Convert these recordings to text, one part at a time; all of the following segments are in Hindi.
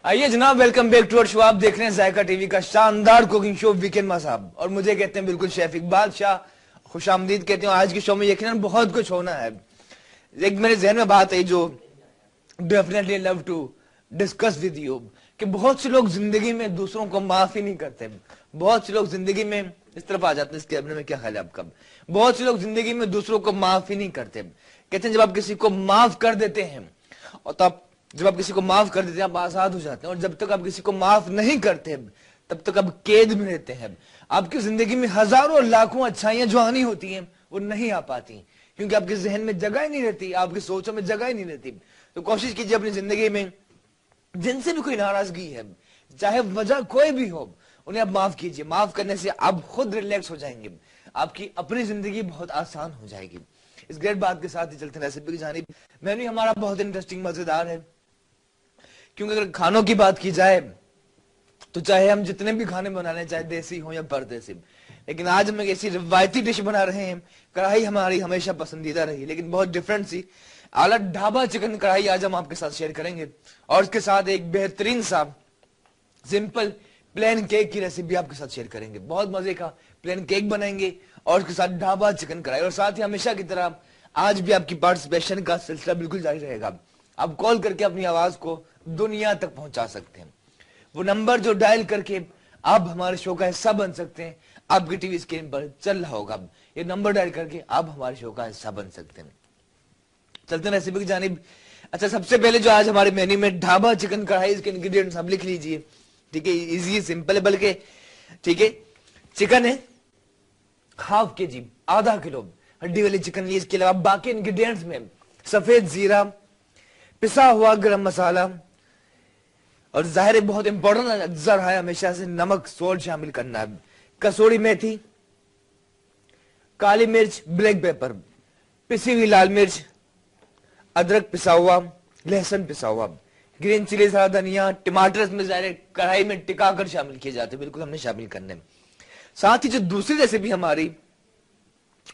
आइए जनाब, welcome back to our show. आप देख रहे हैं जायका टीवी का शानदार कुकिंग शो वीकेंड मसाब, और मुझे कहते हैं बिल्कुल शेफ इकबाल शाह, खुशामदीद कहते हैं। आज के शो में यकीनन बहुत कुछ होना है। एक मेरे जहन में बात है जो definitely love to discuss with you, कि बहुत से लोग जिंदगी में दूसरों को माफ ही नहीं करते। बहुत से लोग जिंदगी में इस तरफ आ जाते हैं, इसके बारे में क्या ख्याल है आपका? बहुत से लोग जिंदगी में दूसरों को माफ ही नहीं करते। कहते हैं जब आप किसी को माफ कर देते हैं, और तब जब आप किसी को माफ कर देते हैं आप आजाद हो जाते हैं, और जब तक आप किसी को माफ नहीं करते तब तक आप कैद में रहते हैं। आपकी जिंदगी में हजारों लाखों अच्छाइयां जो आनी होती हैं वो नहीं आ पाती, क्योंकि आपके जहन में जगह ही नहीं रहती, आपकी सोचों में जगह ही नहीं रहती। तो कोशिश कीजिए अपनी जिंदगी में जिनसे भी कोई नाराजगी है, चाहे वजह कोई भी हो, उन्हें आप माफ कीजिए। माफ करने से आप खुद रिलैक्स हो जाएंगे, आपकी अपनी जिंदगी बहुत आसान हो जाएगी। इस ग्रेट बात के साथ ही चलते हैं रेसिपी की जानिब। मेन्यू हमारा बहुत इंटरेस्टिंग मजेदार है, क्योंकि अगर खानों की बात की जाए तो चाहे हम जितने भी खाने बना लें, चाहे देसी हो या परदेसी, लेकिन आज हम एक ऐसी रिवायती डिश बना रहे हैं। कढ़ाई हमारी हमेशा पसंदीदा रही, लेकिन बहुत डिफरेंट सी आला ढाबा चिकन कढ़ाई आज हम आपके साथ शेयर करेंगे, और इसके साथ एक बेहतरीन सा सिंपल प्लेन केक की रेसिपी आपके साथ शेयर करेंगे। बहुत मजे का प्लेन केक बनाएंगे और उसके साथ ढाबा चिकन कढ़ाई, और साथ ही हमेशा की तरह आज भी आपकी पार्टिसिपेशन का सिलसिला बिल्कुल जारी रहेगा। आप कॉल करके अपनी आवाज को दुनिया तक पहुंचा सकते हैं। वो नंबर जो डायल करके आप हमारे शो का हिस्सा बन सकते हैं, आपकी टीवी स्क्रीन पर चल रहा होगा। ये नंबर डायल करके आप हमारे शो का हिस्सा बन सकते हैं। चलते हैं रेसिपी की जानिब। अच्छा, सबसे पहले जो आज हमारे मेन्यू में ढाबा चिकन कढ़ाई, इसके इंग्रेडिएंट्स आप लिख लीजिए, ठीक है। इजी सिंपल है, बल्कि ठीक है। चिकन है हाफ केजी, आधा किलो हड्डी वाली चिकन ली। इसके अलावा बाकी इंग्रेडिएंट्स में सफेद जीरा, पिसा हुआ गरम मसाला, और जाहिर है बहुत इंपॉर्टेंट अज्जा रहा है हमेशा से, नमक सोल्ट शामिल करना है, कसूरी मेथी, काली मिर्च, ब्लैक पेपर, पिसी हुई लाल मिर्च, अदरक पिसा हुआ, लहसुन पिसा हुआ, ग्रीन चिली, हरा धनिया, टमाटर इसमें जाहिर कढ़ाई में टिका कर शामिल किए जाते हैं, बिल्कुल हमने शामिल करने। साथ ही जो दूसरी रेसिपी हमारी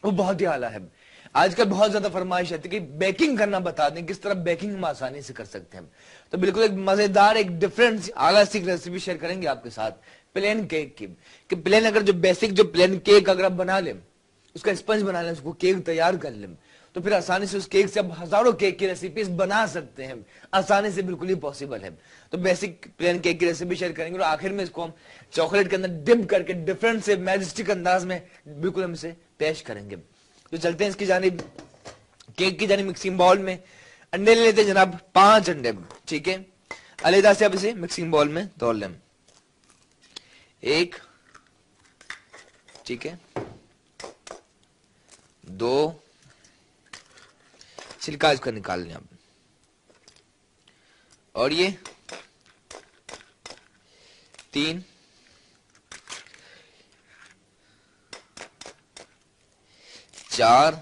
वो बहुत ही आला है। आजकल बहुत ज्यादा फरमाइश है कि बेकिंग करना बता दें, किस तरह बेकिंग हम आसानी से कर सकते हैं। तो बिल्कुल एक मजेदार, एक डिफरेंट आला सी रेसिपी शेयर करेंगे आपके साथ प्लेन केक की। कि प्लेन अगर जो बेसिक जो प्लेन केक अगर आप बना लें, उसका स्पंज बना लें, उसको केक तैयार कर लें, तो फिर आसानी से उस केक से आप हजारों केक की रेसिपीज बना सकते हैं। आसानी से बिल्कुल ही पॉसिबल है। तो बेसिक प्लेन केक की रेसिपी शेयर करेंगे, और आखिर में इसको हम चॉकलेट के अंदर डिप करके डिफरेंट से मैजिस्टिक अंदाज में बिल्कुल हम इसे पेश करेंगे। तो चलते हैं इसकी जानिब, केक की जानिब। मिक्सिंग बाउल में अंडे ले लेते हैं जनाब, 5 अंडे, ठीक है। अलहदा से आप इसे मिक्सिंग बाउल में तोड़ लें। 1, ठीक है, 2, छिलका इसका निकाल लें आप, और ये 3, 4,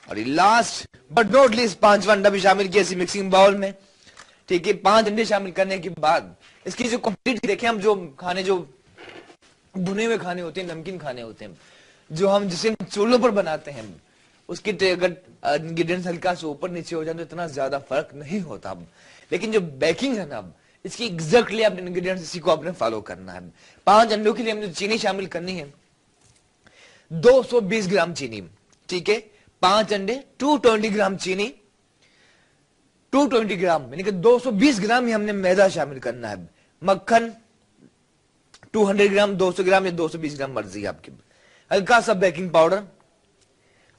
और ये लास्ट बट नॉट लीस्ट 5वां अंडा भी शामिल किया इसी मिक्सिंग बाउल में, ठीक है। 5 अंडे शामिल करने के बाद इसकी जो कंप्लीट देखें, हम जो खाने जो भुने हुए खाने होते हैं, नमकीन खाने होते हैं, जो हम जिसे चूल्हों पर बनाते हैं, उसकी अगर इंग्रेडिएंट्स हल्का से ऊपर नीचे हो जाए तो इतना ज्यादा फर्क नहीं होता। लेकिन जो बेकिंग है ना, इसकी एग्जैक्टली आपने इंग्रेडिएंट्स इसी को आपने फॉलो करना है। 5 अंडों के लिए हमने चीनी शामिल करनी है 220 ग्राम चीनी, ठीक है। 5 अंडे 220 ग्राम चीनी, 220 ग्राम यानी कि 220 ग्राम ही हमने मैदा शामिल करना है। मक्खन 200 ग्राम, 200 ग्राम या 220 ग्राम, मर्जी आपकी। हल्का सा बेकिंग पाउडर,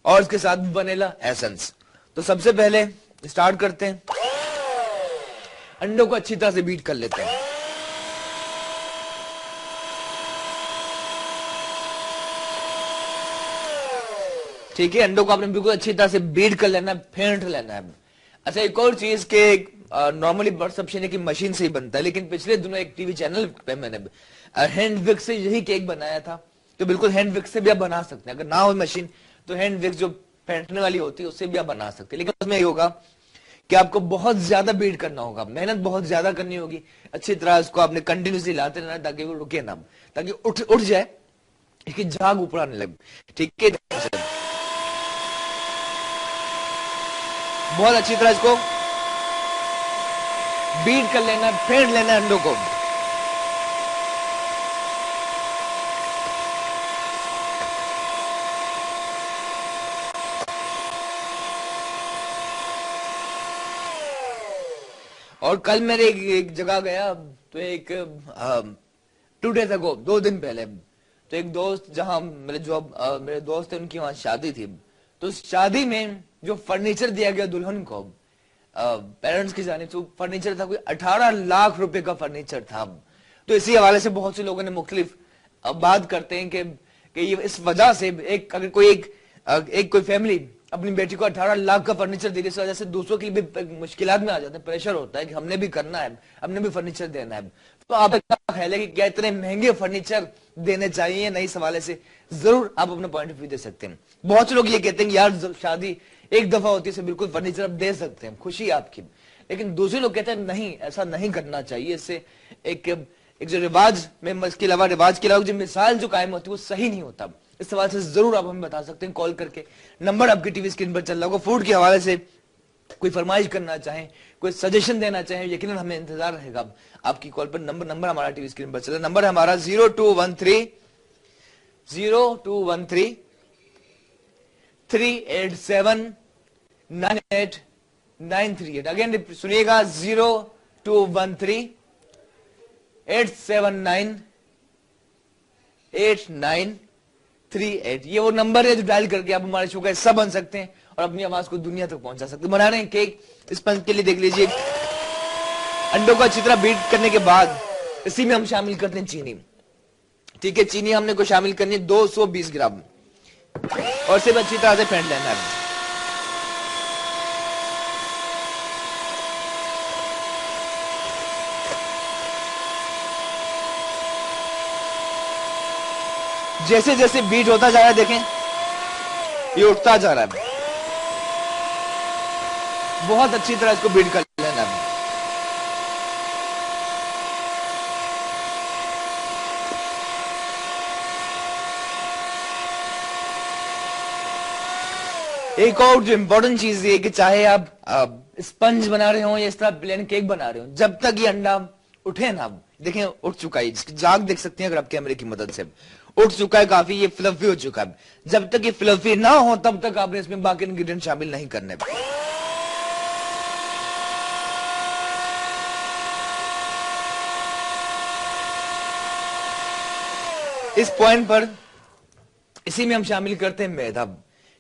और इसके साथ वनीला एसेंस। तो सबसे पहले स्टार्ट करते हैं, अंडों को अच्छी तरह से बीट कर लेते हैं। ठीक है, अंडों को आपने बिल्कुल अच्छी तरह से बीट कर लेना है, फेंट लेना है। अच्छा, एक और चीज के नॉर्मली परसेप्शन है कि मशीन से ही बनता है, लेकिन पिछले दिनों एक टीवी चैनल पे मैंने हैंड विक्स से यही केक बनाया था। तो बिल्कुल हैंड विक्स से भी आप बना सकते हैं, अगर ना हो मशीन तो हैंड विक्स जो फेंटने वाली होती है उससे भी आप बना सकते हैं। लेकिन उसमें ये होगा कि आपको बहुत ज्यादा बीट करना होगा, मेहनत बहुत ज्यादा करनी होगी। अच्छी तरह इसको आपने कंटिन्यूसली लाते रहना ताकि वो रुके ना, ताकि उठ जाए, इसकी झाग ऊपर आने लगे, ठीक है। बहुत अच्छी तरह इसको बीट कर लेना, फेंट लेना अंडों को। और कल मेरे एक जगह गया तो एक 2 days ago, 2 दिन पहले, तो एक दोस्त जहां मेरे दोस्त थे उनकी वहां शादी थी। तो शादी में जो फर्नीचर दिया गया दुल्हन को पेरेंट्स की जानिब से, फर्नीचर था कोई 18 लाख रुपए का फर्नीचर था। तो इसी हवाले से बहुत से लोगों ने मुख्तलिफ बात करते हैं कि ये इस वजह से अगर कोई फैमिली अपनी बेटी को 18 लाख का फर्नीचर दे, इस वजह से दूसरों के लिए भी मुश्किलात में आ जाते हैं, प्रेशर होता है कि हमने भी करना है, हमने भी फर्नीचर देना है। तो आपका क्या ख्याल है कि क्या इतने महंगे फर्नीचर देने चाहिए? नई सवाले से जरूर आप अपना पॉइंट ऑफ व्यू दे सकते हैं। बहुत से लोग ये कहते हैं कि यार शादी एक दफा होती है, बिल्कुल फर्नीचर आप दे सकते हैं, खुशी आपकी। लेकिन दूसरे लोग कहते हैं नहीं, ऐसा नहीं करना चाहिए, इससे एक जो रिवाज में, इसके अलावा रिवाज के अलावा जो मिसाल जो कायम होती है वो सही नहीं होता। इस सवाल से जरूर आप हमें बता सकते हैं कॉल करके। नंबर आपकी टीवी स्क्रीन पर चल रहा होगा। फूड के हवाले से कोई फरमाइश करना चाहें, कोई सजेशन देना चाहें, यकीनन हमें इंतजार रहेगा आपकी कॉल पर। नंबर हमारा टीवी स्क्रीन पर चल रहा है। नंबर हमारा 0213 387 98938। अगेन सुनिएगा 0213 879 8938। ये वो नंबर है जो डायल करके आप हमारे शो का हिस्सा बन सकते हैं और अपनी आवाज को दुनिया तक पहुंचा सकते हैं। बना रहे हैं केक, इस पंच के लिए देख लीजिए। अंडों को अच्छी तरह बीट करने के बाद इसी में हम शामिल करते हैं चीनी। ठीक है, चीनी हमने को शामिल करनी है 220 ग्राम और सिर्फ अच्छी तरह से फेंट लेना है। जैसे जैसे बीट होता जा रहा है, देखें ये उठता जा रहा है। बहुत अच्छी तरह इसको बीट कर लेना है। एक और जो इंपॉर्टेंट चीज ये कि चाहे आप स्पंज बना रहे हो या इस तरह प्लेन केक बना रहे हो, जब तक ये अंडा उठे ना, देखें उठ चुका है, इसकी जाग देख सकते हैं अगर आप कैमरे की मदद से, उठ चुका है काफी, ये फ्लफी हो चुका है। जब तक ये फ्लफी ना हो तब तक आपने इसमें बाकी इंग्रेडिएंट शामिल नहीं करने। इस पॉइंट पर इसी में हम शामिल करते हैं मैदा।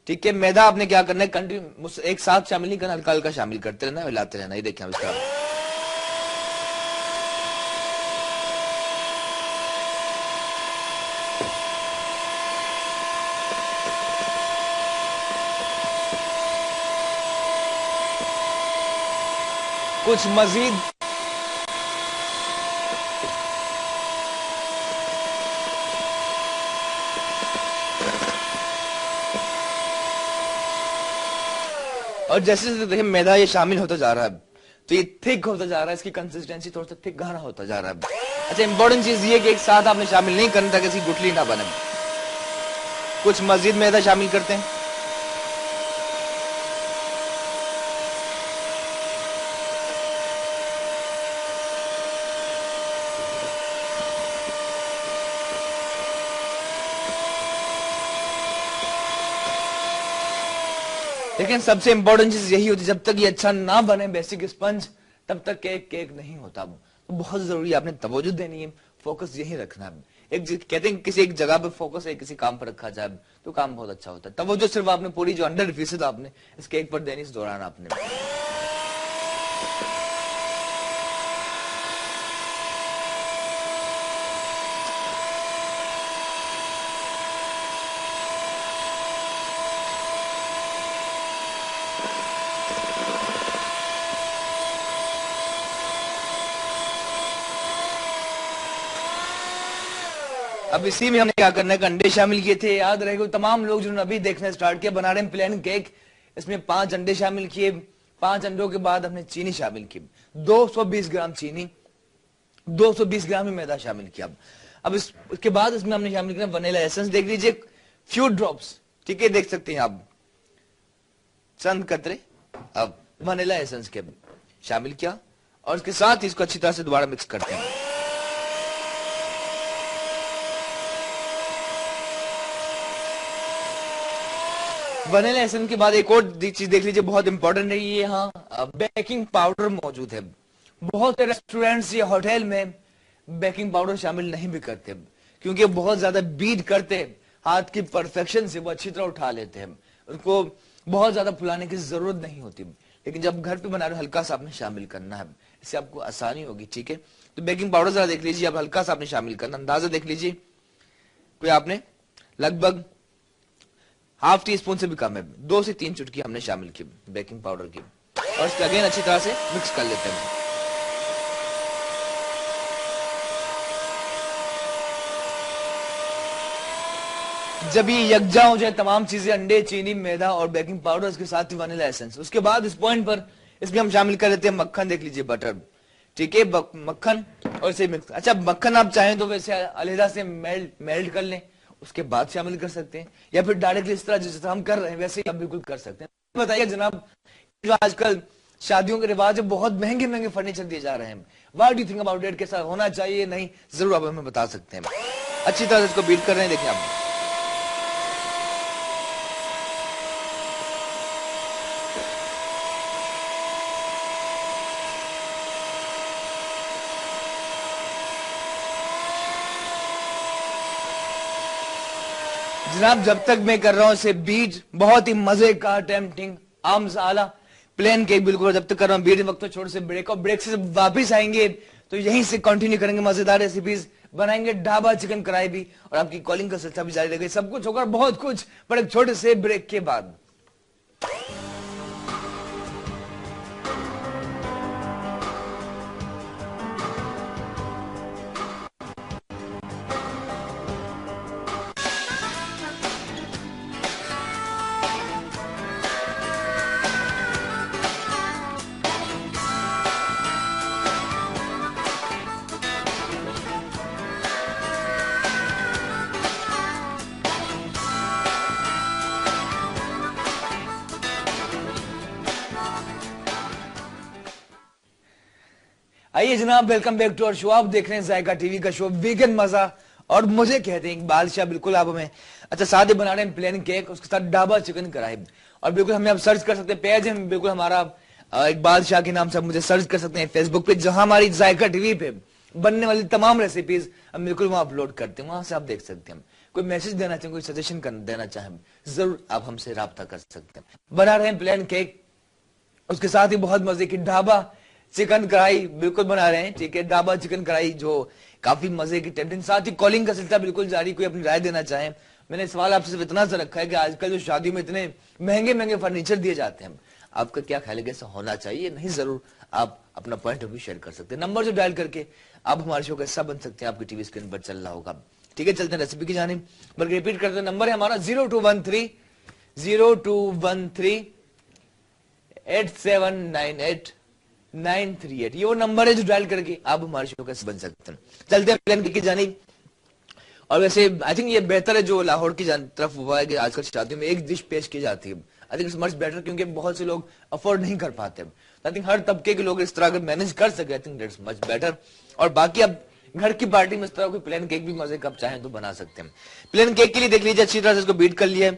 ठीक है, मैदा आपने क्या करना है, कंटिन्यू एक साथ शामिल नहीं करना, हल्का हल्का शामिल करते रहना, हिलाते रहना। ये देखिए इसका कुछ मजीद और जैसे जैसे देखिए मैदा ये शामिल होता जा रहा है तो ये थिक होता जा रहा है, इसकी कंसिस्टेंसी थोड़ा सा थिक गाढ़ा होता जा रहा है। अच्छा, इंपॉर्टेंट चीज ये कि एक साथ आपने शामिल नहीं करना था कि इसकी गुठली ना बने। कुछ मजीद मैदा शामिल करते हैं। लेकिन सबसे इंपॉर्टेंट चीज यही होती है, जब तक ये अच्छा ना बने बेसिक स्पंज, तब तक केक नहीं होता। तो बहुत जरूरी है, आपने तवज्जो देनी है, फोकस यही रखना है। कहते हैं किसी एक जगह पे फोकस है, किसी काम पर रखा जाए तो काम बहुत अच्छा होता है। तवज्जो सिर्फ आपने पूरी जो 100% आपने इस केक पर देनी, इस दौरान आपने। अब इसी में हमने क्या करना है, अंडे शामिल किए थे, याद रहेगा तमाम लोग जिन्होंने अभी देखना स्टार्ट किया। बना रहे हैं प्लेन केक, इसमें 5 अंडे शामिल किए, 5 अंडों के बाद हमने चीनी शामिल की, 220 ग्राम चीनी, 220 ग्राम ही मैदा शामिल किया। अब इसके बाद इसमें हमने शामिल किया वनीला एसेंस, देख लीजिए फ्यू ड्रॉप्स, ठीक है, देख सकते हैं आप चंद कतरे अब वनीला एसेंस के शामिल किया और इसके साथ ही इसको अच्छी तरह से दोबारा मिक्स करते हैं। वनीला एसेंस के बाद एक और चीज देख लीजिए, बहुत इंपॉर्टेंट है ये, यहाँ बेकिंग पाउडर मौजूद है। बहुत से रेस्टोरेंट्स या होटल में बेकिंग पाउडर शामिल नहीं भी करते, क्योंकि बहुत ज्यादा बीट करते हैं, हाथ की परफेक्शन से वो अच्छी तरह उठा लेते हैं, उनको बहुत ज्यादा फुलाने की जरूरत नहीं होती। लेकिन जब घर पे बना रहे हल्का सा आपने शामिल करना है, इससे आपको आसानी होगी। ठीक है, तो बेकिंग पाउडर जरा देख लीजिए, अब हल्का सा आपने शामिल करना, अंदाजा देख लीजिए, कोई आपने लगभग हाफ टी स्पून से भी कम है, 2 से 3 चुटकी हमने शामिल की बेकिंग पाउडर की, और इसको अगेन अच्छी तरह से मिक्स कर लेते हैं। जब ये यकजा हो जाए तमाम चीजें, अंडे, चीनी, मैदा और बेकिंग पाउडर, उसके साथ ही वनीला एसेंस, उसके बाद इस पॉइंट पर इसमें हम शामिल कर लेते हैं मक्खन, देख लीजिए बटर। ठीक है, मक्खन और इसे मिक्स। अच्छा, मक्खन आप चाहें तो वैसे अलहदा से मेल्ट कर लें, उसके बाद शामिल कर सकते हैं, या फिर डायरेक्टली इस तरह जिस तरह हम कर रहे हैं वैसे ही आप बिल्कुल कर सकते हैं। बताइए जनाब, जो आजकल शादियों के रिवाज है, बहुत महंगे महंगे फर्नीचर दिए जा रहे हैं, what do you think about it, कैसा होना चाहिए, नहीं, जरूर आप हमें बता सकते हैं। अच्छी तरह से इसको बीट कर रहे हैं, देखिए आप। जनाब, जब तक मैं कर रहा हूं इसे बीट, बहुत ही मजे का टेम्पटिंग आम्स आला प्लेन केक बिल्कुल जब तक कर रहा हूं बीट, वक्त तो छोटे से ब्रेक, और ब्रेक से वापिस आएंगे तो यहीं से कंटिन्यू करेंगे मजेदार रेसिपीज, बनाएंगे ढाबा चिकन कढ़ाई भी, और आपकी कॉलिंग का सिलसिला भी जारी रहेगा। सब कुछ होगा, बहुत कुछ, पर एक छोटे से ब्रेक के बाद। आइए जनाब, welcome back to our show. आप देख रहे हैं जायका टीवी का शो वीकेंड मजा, और मुझे कहते हैं बादशाह, बिल्कुल आप हमें अच्छा सादे बना रहे हैं प्लेन केक, उसके साथ ढाबा चिकन कढ़ाई, और बिल्कुल हमें आप सर्च कर सकते हैं, पेज है बिल्कुल हमारा एक बादशाह के नाम से आप मुझे सर्च कर सकते हैं फेसबुक पे, जहां हमारी जायका टीवी पे बनने वाली तमाम रेसिपीज हम बिल्कुल वहां अपलोड करते हैं, वहां से आप देख सकते हैं। कोई मैसेज देना चाहें, कोई सजेशन देना चाहें, जरूर आप हमसे राब्ता कर सकते हैं। बना रहे हैं प्लेन केक, उसके साथ ही बहुत मजे की ढाबा चिकन कढ़ाई बिल्कुल बना रहे हैं। ठीक है, ढाबा चिकन कढ़ाई जो काफी मजे की टेम्पटिंग, साथ ही कॉलिंग का सिलसिला बिल्कुल जारी, कोई अपनी राय देना चाहे। मैंने सवाल आपसे सिर्फ इतना सा रखा है कि आजकल जो शादियों में इतने महंगे महंगे फर्नीचर दिए जाते हैं, आपका क्या ख्याल है, कैसा होना चाहिए, नहीं, जरूर आप अपना पॉइंट ऑफ व्यू शेयर कर सकते हैं। नंबर जो डायल करके आप हमारे शो का हिस्सा बन सकते हैं, आपकी टीवी स्क्रीन पर चल रहा होगा। ठीक है, चलते हैं रेसिपी की जानिब, बल्कि रिपीट करते हैं, नंबर है हमारा 0213 ये वो नंबर है जो डायल करके आप हमारे शो का बन सकते हैं। चलते हैं प्लान की जानिब। और वैसे आई थिंक ये बेहतर है जो लाहौर की तरफ हुआ है कि आजकल शादियों में एक डिश पेश की जाती है। I think it's much better, क्योंकि बहुत से लोग अफोर्ड नहीं कर पाते। आई थिंक हर तबके के लोग इस तरह अगर मैनेज कर सके, I think that's much better. और बाकी अब घर की पार्टी में इस तरह कोई प्लेन केक भी मजे कब चाहें तो बना सकते हैं। प्लेन केक के लिए देख लीजिए, अच्छी तरह से इसको बीट कर लिया,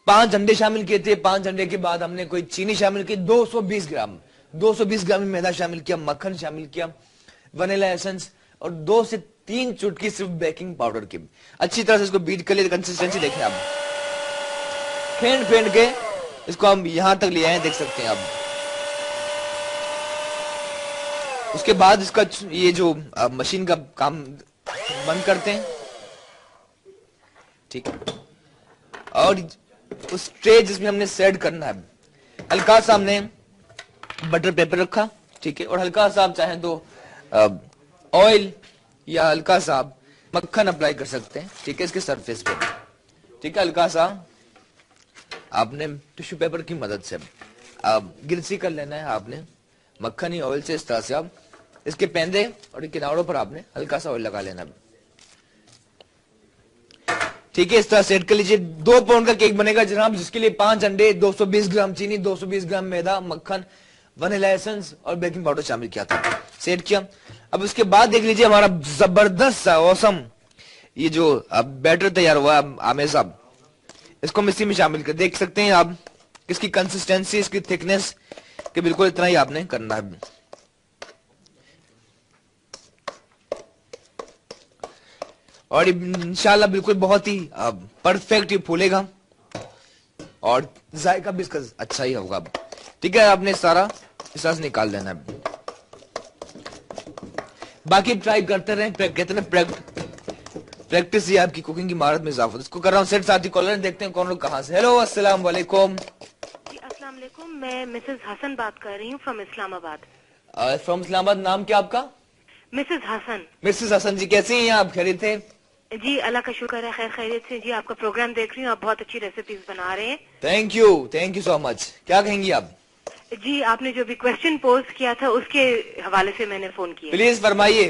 5 अंडे शामिल किए थे, 5 अंडे के बाद हमने कोई चीनी शामिल की 220 ग्राम मैदा शामिल किया, मक्खन शामिल किया, वनीला एसेंस, और 2 से 3 चुटकी सिर्फ बेकिंग पाउडर की। अच्छी तरह से इसको बीट कर लिए, कंसिस्टेंसी देखें आप, फेंट के इसको हम यहां तक ले आए, देख सकते हैं आप। उसके बाद इसका ये जो मशीन का काम बंद करते हैं, ठीक है, और उस ट्रे जिसमें हमने सेट करना है, हल्का सा हमने बटर पेपर रखा, ठीक है, और हल्का सा आप चाहें तो ऑयल या हल्का सा मक्खन अप्लाई कर सकते हैं, ठीक है, इसके सरफेस पे, ठीक है, हल्का सा आपने टिश्यू पेपर की मदद से गिरसी कर लेना है आपने मक्खन या ऑयल से, इस तरह से आप इसके पेंदे और किनारों पर आपने हल्का सा ऑयल लगा लेना, ठीक है, इस तरह सेट कर लीजिए। 2 पाउंड का केक बनेगा जनाब, जिसके लिए 5 अंडे, 220 ग्राम चीनी, 220 ग्राम मैदा, मक्खन वनीला एसेंस और बेकिंग पाउडर शामिल किया था, सेट किया। अब उसके बाद देख लीजिए हमारा जबरदस्त सा औसम ये जो अब बैटर तैयार हुआ आमिर साहब, इसको हम इसी में शामिल कर देख सकते हैं आप इसकी कंसिस्टेंसी, इसकी थिकनेस कि बिल्कुल इतना ही आपने करना है। और इंशाल्लाह बिल्कुल बहुत ही परफेक्ट ये फूलेगा और जायका भी इसका अच्छा ही होगा। ठीक है, आपने सारा इस रस निकाल देना है। बाकी ट्राई करते रहें, कहते हैं प्रैक्टिस ही आपकी कुकिंग की महारत में इजाफा। इसको कर रहा हूँ सेट। साथी कॉलर देखते हैं कौन लोग कहाँ से। हेलो, अस्सलाम वालेकुम। जी अस्सलाम वालेकुम, मैं मिसेस हसन बात कर रही हूँ फ्रॉम इस्लामाबाद। फ्रॉम इस्लामाबाद, नाम क्या आपका? मिसेस हसन। मिसेस हसन जी, कैसी हैं आप? खैरियत है जी, अल्लाह का शुक्र है, खैर खैरियत से। जी आपका प्रोग्राम देख रही हूँ, आप बहुत अच्छी रेसिपीज बना रहे हैं। Thank you so much. क्या कहेंगी आप? जी आपने जो भी क्वेश्चन पोस्ट किया था उसके हवाले से मैंने फोन किया। प्लीज फरमाइए।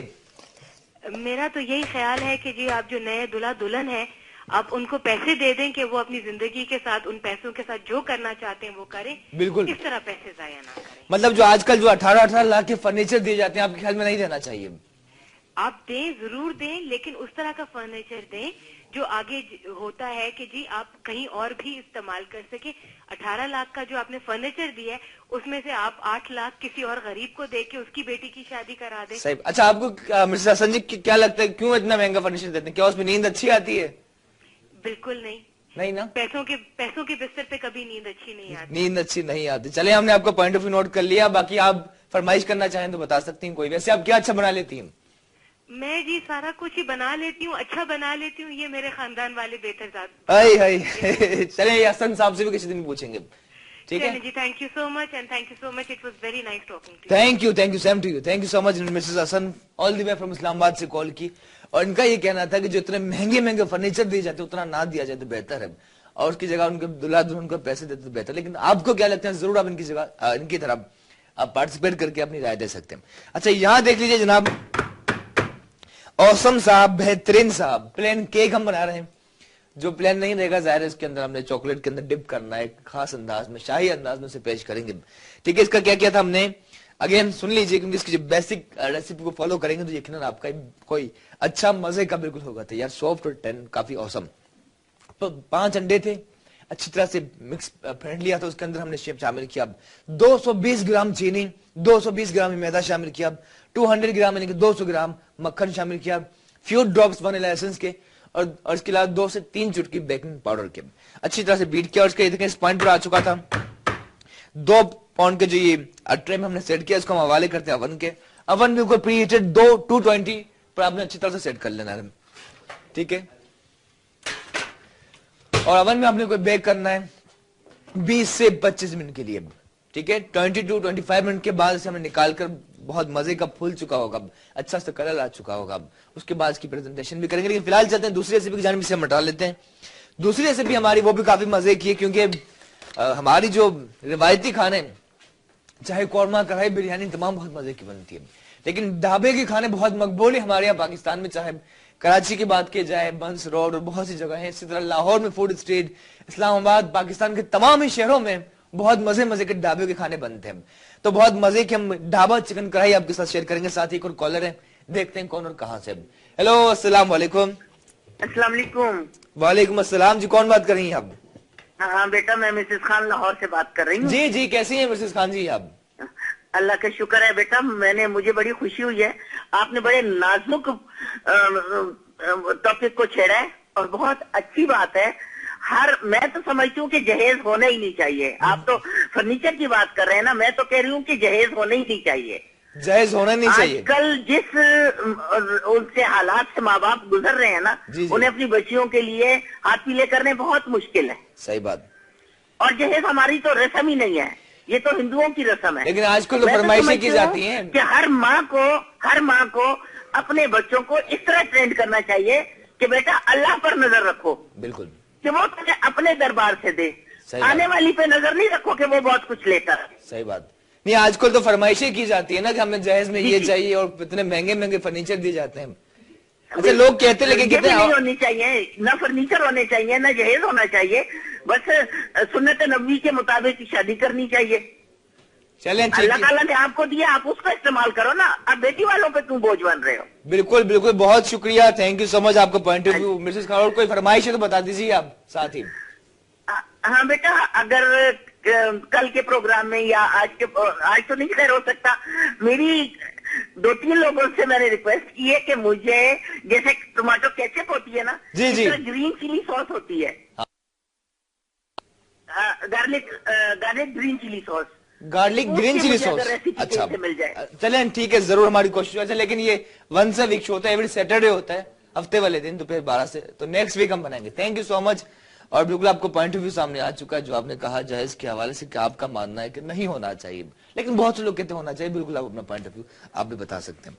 मेरा तो यही ख्याल है कि जी आप जो नए दूल्हा दुल्हन है, आप उनको पैसे दे दें कि वो अपनी जिंदगी के साथ उन पैसों के साथ जो करना चाहते हैं वो करें। बिल्कुल, इस तरह पैसे जाया ना करें। मतलब जो आजकल जो 18-18 लाख के फर्नीचर दिए जाते हैं, आपके ख्याल में नहीं देना चाहिए? आप दें, जरूर दें, लेकिन उस तरह का फर्नीचर दें जो आगे होता है कि जी आप कहीं और भी इस्तेमाल कर सके। 18 लाख का जो आपने फर्नीचर दिया है उसमें से आप 8 लाख किसी और गरीब को दे के उसकी बेटी की शादी करा दें। सही। अच्छा, आपको मिस्टर हसन जी क्या लगता है, क्यों इतना महंगा फर्नीचर देते हैं? क्या उसमें नींद अच्छी आती है? बिल्कुल नहीं। नहीं ना, पैसों के बिस्तर पे कभी नींद अच्छी नहीं आती। नींद अच्छी नहीं आती। चले, हमने आपका पॉइंट ऑफ व्यू नोट कर लिया। बाकी आप फरमाइश करना चाहें तो बता सकती हैं कोई। वैसे आप क्या अच्छा बना लेती हैं? मैं जी सारा कुछ ही बना लेती हूँ, अच्छा बना लेती हूँ। ये मेरे खानदान वाले बेहतर जात। चले, हसन साहब से भी किसी दिन पूछेंगे। ठीक है जी, thank you so much and thank you so much, it was very nice talking to you. Thank you same to you. Thank you so much Mrs Hasan, all the way from Islamabad से कॉल की। और इनका ये कहना था कि जो इतने महंगे महंगे फर्नीचर दिए जाते हैं उतना ना दिया जाए तो बेहतर है, और उसकी जगह उनके दुल्हा दुल्हन को पैसे देते तो बेहतर। लेकिन आपको क्या लगता है? जरूर आप इनकी जगह इनकी तरफ आप पार्टिसिपेट करके अपनी राय दे सकते हैं। अच्छा, यहाँ देख लीजिए जनाब, औसम साहब, बेहतरीन साहब, प्लेन केक हम बना रहे हैं। जो प्लेन नहीं रहेगा जाहिर है इसके अंदर हमने चॉकलेट के अंदर डिप करना है, खास अंदाज में, शाही अंदाज में से पेश करेंगे। ठीक है, इसका क्या किया था हमने, अगेन सुन लीजिए, क्योंकि इसकी जो बेसिक रेसिपी को फॉलो करेंगे तो यकीनन आपका कोई अच्छा मजे का बिल्कुल होगा तैयार। सॉफ्ट और 10 काफी औसम। तो 5 अंडे थे, अच्छी तरह से मिक्स फेंट लिया था। उसके अंदर हमने शेप शामिल किया 220 ग्राम चीनी, 220 ग्राम मैदा शामिल किया, 200 ग्राम यानी कि 200 ग्राम मक्खन शामिल किया, फ्यू ड्रॉप्स वनीला एसेंस के, और इसके अलावा 2 से 3 चुटकी बेकिंग पाउडर के। अच्छी तरह से बीट किया और इसके इस पॉइंट पर आ चुका था। 2 पाउंड के जो ये ट्रे में हमने सेट किया, इसको हम हवाले करते हैं अवन के। अवन बिल्कुल प्री हीटेड 220 पर आपने अच्छी तरह से सेट कर लेना है। ठीक है, और अवन में आपने कोई बेक करना है 20 से 25 मिनट के लिए। ठीक है, 20 to 25 मिनट के बाद इसे हमें निकाल कर बहुत मजे का फूल चुका होगा, अच्छा सा कलर आ चुका होगा। उसके बाद इसकी प्रेजेंटेशन भी करेंगे। लेकिन फिलहाल चलते हैं दूसरी रेसिपी की जानिब से हम हटा लेते हैं। दूसरी रेसिपी हमारी वो भी काफी मजे की है, क्योंकि हमारी जो रिवायती खाने, चाहे कौरमा, कढ़ाई, बिरयानी, तमाम बहुत मजे की बनती है। लेकिन ढाबे के खाने बहुत मकबूल है हमारे यहाँ पाकिस्तान में, चाहे कराची की बात की जाए, बंस रोड और बहुत सी जगह है। इसी तरह लाहौर में फूड स्ट्रीट, इस्लामाबाद, पाकिस्तान के तमाम ही शहरों में बहुत मजे मजे के ढाबे के खाने बनते हैं। तो बहुत मजे के हम ढाबा चिकन कढ़ाई आपके साथ शेयर करेंगे। साथ ही एक और कॉलर है, देखते हैं कौन और कहां से। हेलो, अस्सलाम वालेकुम। अस्सलाम वालेकुम। वालेकुम अस्सलाम जी, कौन बात कर रही हैं आप? हाँ बेटा, मैं मिसेस खान लाहौर से बात कर रही हूँ। जी जी, कैसी हैं मिसेस खान जी आप? अल्लाह का शुक्र है बेटा, मुझे बड़ी खुशी हुई है। आपने बड़े नाजुक टॉपिक को छेड़ा है और बहुत अच्छी बात है। मैं तो समझती हूँ कि जहेज होना ही नहीं चाहिए। आप तो फर्नीचर की बात कर रहे हैं ना, मैं तो कह रही हूँ कि जहेज होना ही नहीं चाहिए। जहेज होना नहीं चाहिए। आजकल जिस उनसे हालात से माँ बाप गुजर रहे हैं ना, उन्हें अपनी बच्चियों के लिए हाथ पीले करने बहुत मुश्किल है। सही बात। और जहेज हमारी तो रस्म ही नहीं है, ये तो हिंदुओं की रस्म है। लेकिन आजकल तो फरमाइशें की जाती हैं कि हर माँ को अपने बच्चों को इस तरह ट्रेंड करना चाहिए कि बेटा अल्लाह पर नजर रखो। बिल्कुल, कि वो तुझे अपने दरबार से दे, आने वाली पे नजर नहीं रखो कि वो बहुत कुछ लेता है। सही बात। नहीं, आजकल तो फरमाइशें की जाती है ना कि हमें जहेज में ये चाहिए, और इतने महंगे महंगे फर्नीचर दिए जाते हैं। अच्छा, लोग कहते, लेकिन कितने नहीं होनी चाहिए, ना फर्नीचर होने चाहिए, ना जहेज होना चाहिए। बस सुन्नत नबी के मुताबिक शादी करनी चाहिए। चलें ठीक अल्लाह है। ताला ने आपको दिया, आप उसका इस्तेमाल करो ना। अब बेटी वालों पे क्यों बोझ बन रहे हो? बिल्कुल बिल्कुल, बहुत शुक्रिया, थैंक यू सो मच आपका पॉइंट ऑफ व्यू। मिसेस खारोड़ कोई फरमाइश है तो बता दीजिए आप साथ ही। हाँ बेटा, अगर कल के प्रोग्राम में या आज तो नहीं खैर हो सकता, मेरी 2-3 लोगों से मैंने रिक्वेस्ट की है कि मुझे, जैसे टोमेटो केचप होती है ना, जी जी, ग्रीन चिली सॉस होती है, garlic green chilli sauce, garlic green chilli sauce. अच्छा मिल जाए चलें ठीक है, जरूर हमारी कोशिश। अच्छा लेकिन ये वंस अ वीक शो होता है, एवरी सैटरडे होता है, हफ्ते वाले दिन दोपहर 12 से, तो नेक्स्ट वीक हम बनाएंगे। Thank you so much. और बिल्कुल आपको पॉइंट ऑफ व्यू सामने आ चुका है, जो आपने कहा जहेज के हवाले से कि आपका मानना है कि नहीं होना चाहिए, लेकिन बहुत से लोग कहते हैं होना चाहिए। बिल्कुल आप अपना पॉइंट ऑफ व्यू आप भी बता सकते हैं।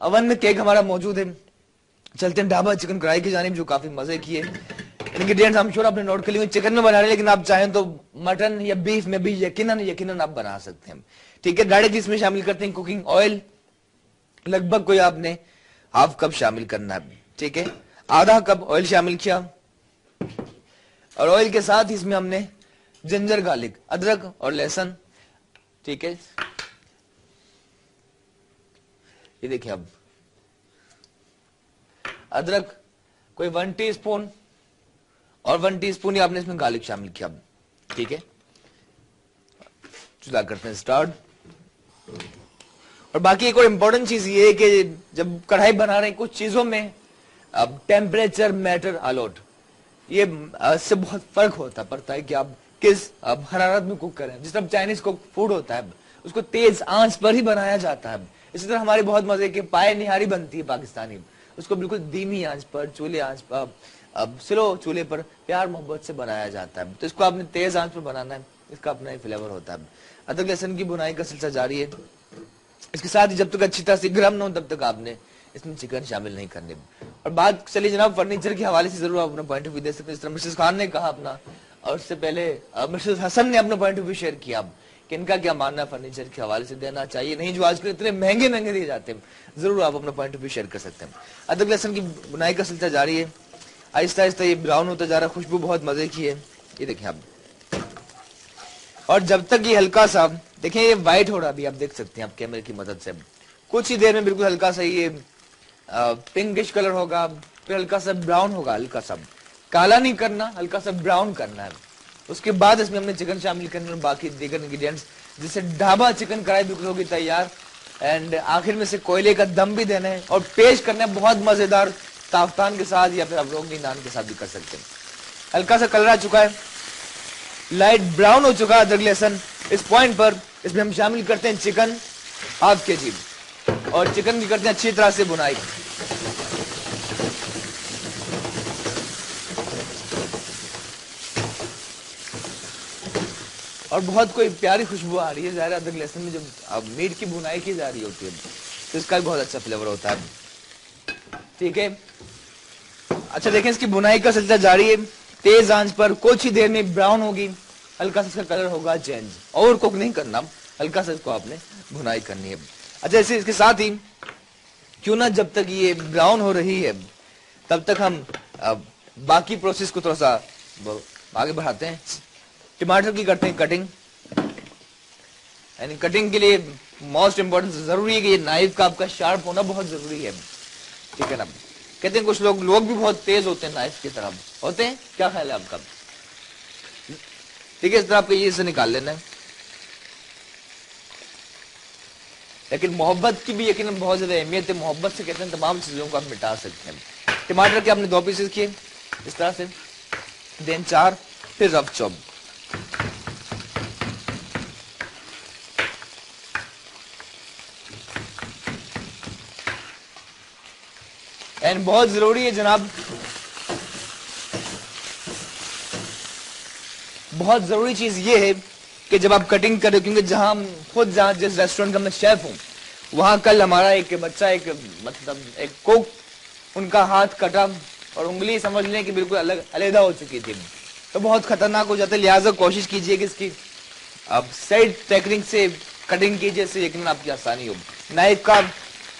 अवन में केक हमारा मौजूद है। चलते हैं ढाबा चिकन कढ़ाई की जानिब, जो काफी मजे की है। इंग्रेडिएंट्स हम श्योर आपने नोट कर लिए। चिकन में बना रहे हैं, लेकिन आप चाहें तो मटन या बीफ में भी यकीनन आप बना सकते हैं। ठीक है, डायरेक्ट इसमें शामिल करते हैं कुकिंग ऑयल। लगभग कोई आपने हाफ कप शामिल करना है। ठीक है, आधा कप ऑयल शामिल किया, और ऑयल के साथ इसमें हमने जिंजर गार्लिक, अदरक और लहसुन। ठीक है, ये देखिए, अब अदरक कोई 1 टीस्पून और 1 टीस्पून ही आपने इसमें गार्लिक शामिल किया। ठीक है, चूल्हा करते हैं स्टार्ट। और बाकी एक और इंपॉर्टेंट चीज ये है कि जब कढ़ाई बना रहे हैं, कुछ चीजों में अब टेम्परेचर मैटर अलॉट, ये इससे बहुत फर्क होता पड़ता है कि आप किस अब हरारत में कुक करें। जिस तरह चाइनीज कुक फूड होता है, उसको तेज आंच पर ही बनाया जाता है। इसी तरह हमारी बहुत मजे की पाए निहारी बनती है पाकिस्तानी, उसको बिल्कुल धीमी आंच पर, चूल्हे आंच पर, अब स्लो चूल्हे पर प्यार मोहब्बत से बनाया जाता है। तो इसको आपने तेज आंच पर बनाना है, इसका अपना ही फ्लेवर होता है। अदरक लहसुन की बुनाई का सिलसिला जारी है। इसके साथ ही जब तक अच्छी तरह से गर्म न हो तब तक आपने इसमें चिकन शामिल नहीं करने। और बात चलिए जनाब फर्नीचर के हवाले से, जरूर आप अपना पॉइंट ऑफ व्यू दे सकते हैं। इस तरह मिसेस खान ने कहा अपना, और उससे पहले मिसेस हसन ने अपना पॉइंट ऑफ व्यू शेयर किया कि इनका क्या मानना है फर्नीचर के हवाले से, देना चाहिए नहीं, जो आजकल इतने महंगे महंगे दिए जाते हैं। जरूर आप अपना पॉइंट ऑफ व्यू शेयर कर सकते हैं। अदरक लहसुन की बुनाई का सिलसिला जारी है। आहिस्ता आहिस्ता ये ब्राउन होता जा रहा है, खुशबू बहुत मजे की है, ये देखें आप। और जब तक ये हल्का सा, देखें ये व्हाइट हो रहा, अभी आप देख सकते हैं आप कैमरे की मदद से। कुछ ही देर में बिल्कुल हल्का सा ये पिंकिश कलर होगा, फिर हल्का सा ब्राउन होगा, हल्का सा काला नहीं करना, हल्का सा ब्राउन करना है। उसके बाद इसमें हमने चिकन शामिल करना और बाकी दीगर इंग्रेडिएंट्स, जिससे ढाबा चिकन कढ़ाई बिल्कुल होगी तैयार। एंड आखिर में से कोयले का दम भी देना है और पेश करना है बहुत मजेदार ताफ्तान के साथ, या फिर आप रोगनी नान के साथ भी कर सकते हैं। हल्का सा कलर आ चुका है, लाइट ब्राउन हो चुका है अदरक लहसुन। इस पॉइंट पर इसमें हम शामिल करते हैं चिकन ½ kg, और चिकन की करते हैं अच्छी तरह से बुनाई। और बहुत कोई प्यारी खुशबू आ रही है, ज़ाहिर अदरक लहसुन में जब अब मीट की बुनाई की जा रही होती है तो इसका भी बहुत अच्छा फ्लेवर होता है। ठीक है, अच्छा देखें इसकी बुनाई का सिलसिला जारी है। तेज आंच पर कुछ ही देर में ब्राउन होगी, हल्का सा इसका कलर होगा चेंज, और कुक नहीं करना, हल्का सा इसको आपने बुनाई करनी है। अच्छा इसे इसके साथ ही क्यों ना जब तक ये ब्राउन हो रही है तब तक हम बाकी प्रोसेस को थोड़ा सा आगे बढ़ाते हैं। टमाटर की करते हैं कटिंग, यानी कटिंग के लिए मोस्ट इंपोर्टेंट जरूरी है कि ये नाइफ का आपका शार्प होना बहुत जरूरी है। ठीक है ना, कहते हैं कुछ लोग भी बहुत तेज होते हैं नाइफ की तरफ होते हैं, क्या ख्याल है आपका? ठीक है, इस तरह आपको ये से निकाल लेना है। लेकिन मोहब्बत की भी यकीनन बहुत ज्यादा अहमियत है। मोहब्बत से कहते हैं तमाम चीजों को आप मिटा सकते हैं। टमाटर के आपने 2 पीसेस किए इस तरह से, देन 4, फिर रफ चॉप। एंड बहुत जरूरी है जनाब, बहुत जरूरी चीज ये है कि जब आप कटिंग करें, क्योंकि जहां जिस रेस्टोरेंट का मैं शेफ हूं, वहां कल हमारा एक बच्चा, एक कुक, उनका हाथ कटा और उंगली समझ लें कि बिल्कुल अलग हो चुकी थी, तो बहुत खतरनाक हो जाता है। लिहाजा कोशिश कीजिए कि इसकी आप सही टेक्निक से कटिंग कीजिए, इससे यकीनन आपकी आसानी हो। नाइफ का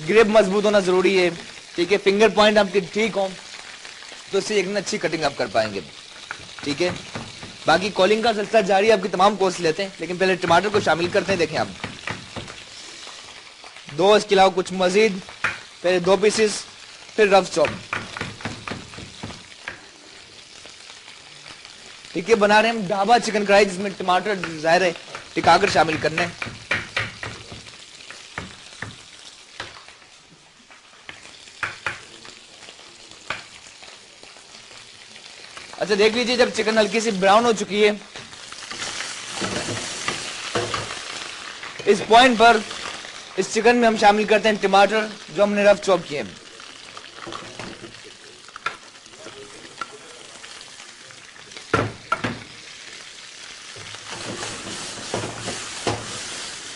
ग्रिप मजबूत होना जरूरी है। ठीक है, फिंगर पॉइंट आपके ठीक हो तो इससे यकीनन अच्छी कटिंग आप कर पाएंगे। ठीक है, बाकी कॉलिंग का सिलसिला जारी, आपकी तमाम कॉल्स लेते हैं, लेकिन पहले टमाटर को शामिल करते हैं। देखें आप 2, इसके अलावा कुछ मजीद, पहले 2 पीसेस, फिर रफ चॉप। ठीक है, बना रहे हैं हम ढाबा चिकन कढ़ाई, जिसमें टमाटर जाहिर है टिकाकर शामिल करने हैं। अच्छा देख लीजिए, जब चिकन हल्की सी ब्राउन हो चुकी है, इस पॉइंट पर इस चिकन में हम शामिल करते हैं टमाटर जो हमने रफ चॉप किए हैं।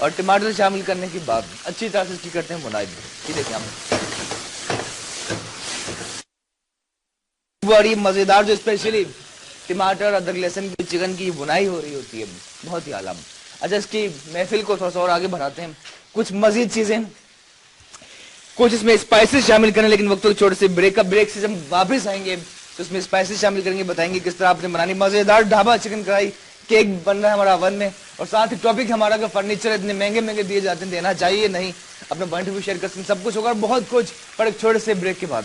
और टमाटर शामिल करने के बाद अच्छी तरह से इसकी करते हैं बुनाई। ये देखिए हम बड़ी मजेदार जो स्पेशली टमाटर, अदरक, लहसुन की चिकन की बुनाई हो रही होती है, बहुत ही आला। अच्छा, इसकी महफिल को थोड़ा सा और आगे बढ़ाते हैं, कुछ मजीद चीजें, कुछ इसमें स्पाइसेस शामिल करें, लेकिन वक्त छोटे से ब्रेक से जब वापस आएंगे तो इसमें स्पाइसेस शामिल करेंगे, बताएंगे किस तरह आपने बनानी मजेदार ढाबा चिकन कढ़ाई। केक बन रहा है हमारा ओवन में, और साथ ही टॉपिक हमारा कि फर्नीचर इतने महंगे महंगे दिए जाते हैं, देना चाहिए नहीं, अपना पॉइंट ऑफ व्यू शेयर कर सकते हैं, सब कुछ होगा, बहुत कुछ, पर एक छोटे से ब्रेक के बाद।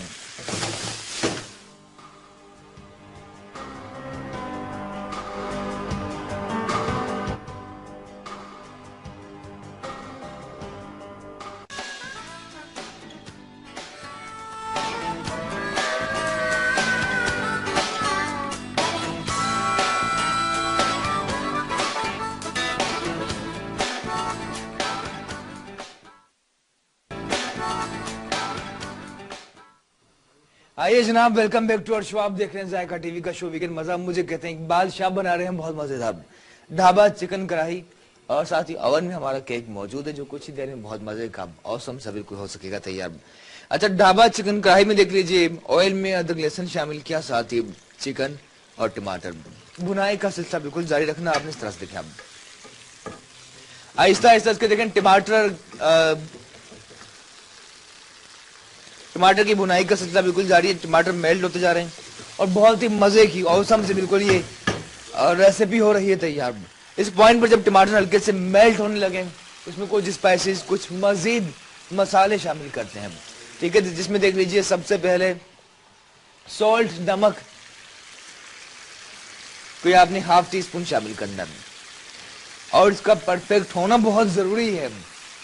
आइए जनाब, welcome back to our show. आप देख रहे हैं जायका टीवी का शो वीकेंड मजा। मुझे कहते हैं इकबाल शाह बना रहे हैं बहुत मजेदार ढाबा चिकन कढ़ाई, और साथ ही ओवन में हमारा केक मौजूद है जो कुछ ही देर में बहुत मजे का औसम सा बिल्कुल हो सकेगा तैयार। अच्छा, ढाबा चिकन कढ़ाई में देख लीजिए, ऑयल में अदरक लहसुन शामिल किया, साथ ही चिकन और टमाटर। बुनाई का सिलसिला बिल्कुल जारी रखना आपने, इस तरह से देखें आप आहिस्ता आहिस्ता इसके देखें टमाटर की बुनाई का सिलसिला बिल्कुल जारी है। टमाटर मेल्ट होते जा रहे हैं और बहुत ही मजे की औसम से बिल्कुल ये रेसिपी हो रही है तैयार। इस पॉइंट पर जब टमाटर हल्के से मेल्ट होने लगे, उसमें कुछ स्पाइसेस, कुछ मजीद मसाले शामिल करते हैं, ठीक है, जिसमें देख लीजिए सबसे पहले सॉल्ट, नमक को आपने ½ टीस्पून शामिल करना है, और इसका परफेक्ट होना बहुत जरूरी है।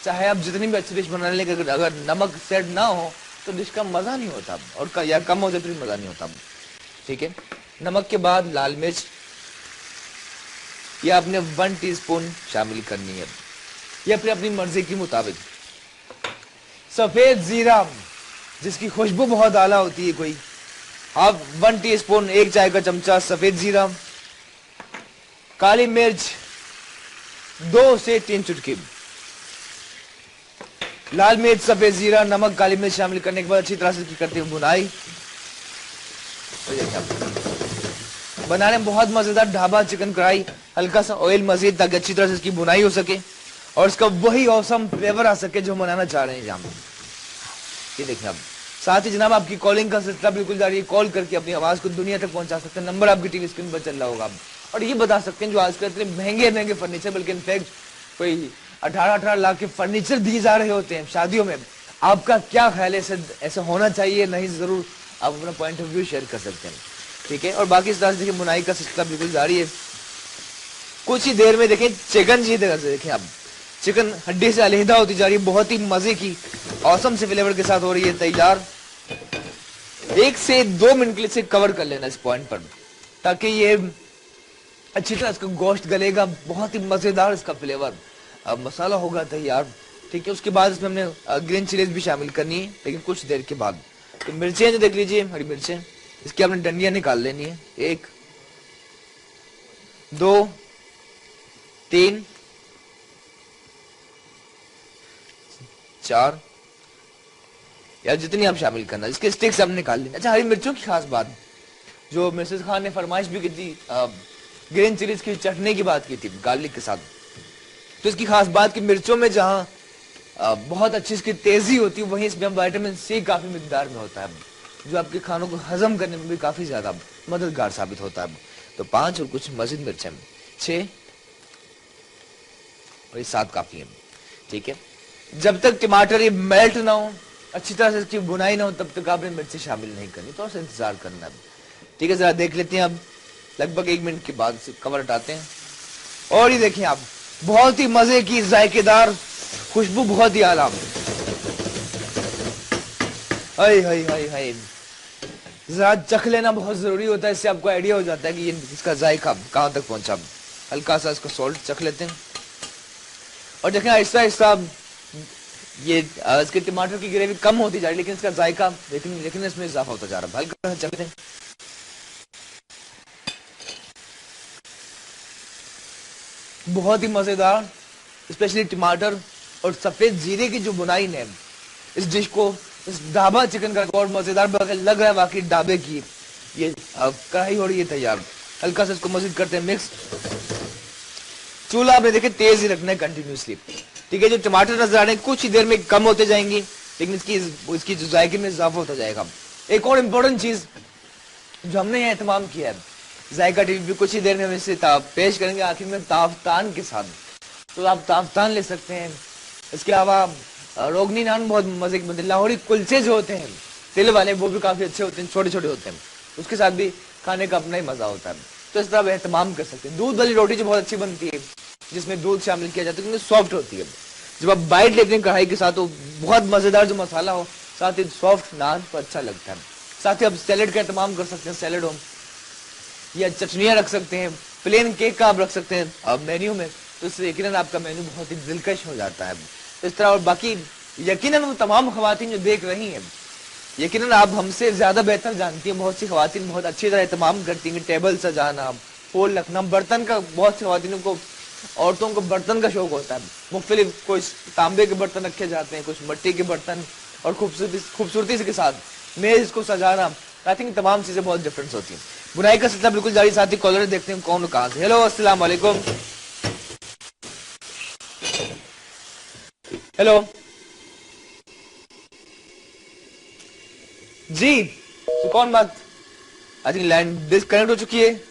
चाहे आप जितनी भी अच्छी डिश बना लें, अगर नमक सेट ना हो तो डिश का मजा नहीं होता, और या कम हो जाए तो मजा नहीं होता, ठीक है। नमक के बाद लाल मिर्च, ये आपने 1 टीस्पून शामिल करनी है, ये अपनी मर्जी के मुताबिक। सफेद जीरा, जिसकी खुशबू बहुत आला होती है, कोई 1 टीस्पून, 1 चाय का चमचा सफेद जीरा। काली मिर्च 2 से 3 चुटकी। लाल मिर्च, सफेद जीरा, नमक, काली मिर्च शामिल करने के बाद अच्छी तरह से करते हैं बुनाई। बनाने में बहुत मजेदार ढाबा चिकन कढ़ाई, हल्का सा ऑयल मजीद, ताकि अच्छी तरह से इसकी बुनाई हो सके और इसका वही औसम फ्लेवर आ सके जो बनाना चाह रहे हैं हम। ये देखिए आप, साथ ही जनाब आपकी कॉलिंग का सिलसिला बिल्कुल जारी है। कॉल करके अपनी आवाज को दुनिया तक पहुंचा सकते हैं। नंबर आपकी टीवी स्क्रीन पर चल रहा होगा, और ये बता सकते हैं जो आजकल इतने महंगे महंगे फर्नीचर, बल्कि इनफैक्ट कोई 18-18 लाख के फर्नीचर दिए जा रहे होते हैं शादियों में, आपका क्या ख्याल है, ऐसा होना चाहिए नहीं? जरूर आप अपना पॉइंट ऑफ व्यू शेयर कर सकते हैं, ठीक है। और बाकी इस तरह से देखिए बुनाई का सिलसिला बिल्कुल जारी है। कुछ ही देर में देखें चिकन, जी देखें आप, चिकन हड्डी से अलहदा होती जा रही है, बहुत ही मजे की औसम से फ्लेवर के साथ हो रही है तैयार। 1 से 2 मिनट के लिए इसे कवर कर लेना इस पॉइंट पर, ताकि ये अच्छी तरह इसका गोश्त गलेगा, बहुत ही मजेदार इसका फ्लेवर, अब मसाला होगा तैयार, ठीक है। उसके बाद इसमें हमने ग्रीन चिलीज भी शामिल करनी है, लेकिन कुछ देर के बाद। तो मिर्चें जो देख लीजिए, हरी मिर्चें, इसकी आपने डंडियां निकाल लेनी है। 1 2 3 4, या जितनी आप शामिल करना, इसके स्टिक्स आपने निकाल लेने। अच्छा, हरी मिर्चों की खास बात, जो मिसेस खान ने फरमाइश भी की थी, ग्रीन चिलीज की चटनी की बात की थी गार्लिक के साथ, तो इसकी खास बात कि मिर्चों में जहां बहुत अच्छी इसकी तेजी होती है, वहीं इसमें विटामिन सी काफी मिकदार में होता है, जो आपके खानों को हजम करने में भी काफी ज्यादा मददगार साबित होता है। तो 5 और कुछ मजीद मिर्चें 6 और ये 7 काफी है। ठीक है, जब तक टमाटर ये मेल्ट ना हो, अच्छी तरह से इसकी बुनाई ना हो, तब तक आपने मिर्ची शामिल नहीं करनी, तो उससे इंतजार करना है। ठीक है, जरा देख लेते हैं अब लगभग 1 मिनट के बाद से कवर हटाते हैं और ये देखिए आप, बहुत ही मजे की जायकेदार खुशबू, बहुत ही आला। हाय हाय हाय हाय, जरा चख लेना बहुत जरूरी होता है, इससे आपको आइडिया हो जाता है कि ये इसका जायका कहां तक पहुंचा। हल्का सा इसका सॉल्ट चख लेते हैं और देखें आहिस्ता आहिस्ता ये इसके टमाटर की ग्रेवी कम होती जा रही है, लेकिन इसका जायका लेकिन इसमें इजाफा होता जा रहा है। हल्का सा चखते हैं, बहुत ही मजेदार, स्पेशली टमाटर और सफेद जीरे की जो बुनाई ने इस डिश को, इस ढाबा चिकन का और मजेदार लग रहा है वाकई ढाबे की। ये कढ़ाई हो रही है तैयार, हल्का सा इसको मजीद करते हैं मिक्स। चूल्हा आपने देखे तेज ही रखना है कंटिन्यूसली। ठीक है, जो टमाटर नजर आ रहे हैं कुछ ही देर में कम होते जाएंगी, लेकिन इसकी जो जायके में इजाफा होता जाएगा। एक और इम्पोर्टेंट चीज जो हमने यहाँ एहतमाम किया है, जायका टीवी भी कुछ ही देर में हम इसे पेश करेंगे आखिर में ताफ्तान के साथ। तो आप ताफ्तान ले सकते हैं, इसके अलावा रोगनी नान बहुत मजे के बनते हैं, लाहौरी कुलचे जो होते हैं तिल वाले वो भी काफी अच्छे होते हैं, छोटे छोटे होते हैं, उसके साथ भी खाने का अपना ही मजा होता है। तो इस तरह आप एहतमाम कर सकते हैं। दूध वाली रोटी जो बहुत अच्छी बनती है, जिसमें दूध शामिल किया जाता है, क्योंकि सॉफ्ट होती है, जब आप बाइट लेते हैं कढ़ाई के साथ तो बहुत मजेदार जो मसाला हो, साथ ही सॉफ्ट नान पर अच्छा लगता है। साथ ही आप सैलेड का एहतमाम कर सकते हैं, सैलेड हो या चटनियां रख सकते हैं, प्लेन केक का आप रख सकते हैं अब मेन्यू में, तो इससे यकीनन आपका मेन्यू बहुत ही दिलकश हो जाता है। तो इस तरह और बाकी यकीनन वो तमाम खवातीन जो देख रही हैं, यकीनन आप हमसे ज्यादा बेहतर जानती हैं, बहुत सी खवातीन बहुत अच्छी तरह एहतमाम करती हैं, टेबल सजाना, फूल रखना, बर्तन का, बहुत सी खवातीनों को, औरतों को बर्तन का शौक होता है, मुख्तलिफ कुछ तांबे के बर्तन रखे जाते हैं, कुछ मिट्टी के बर्तन, और खूबसूरती के साथ मेज को सजाना। आई थिंक तमाम चीजें बहुत डिफरेंस होती हैं। बुनाई का सिलसिला बिल्कुल जारी, साथ ही कॉलर देखते हैं कौन कहां से। हेलो, अस्सलाम वालेकुम। हेलो जी, तो कौन बात? आई थिंक लाइन डिस्कनेक्ट हो चुकी है,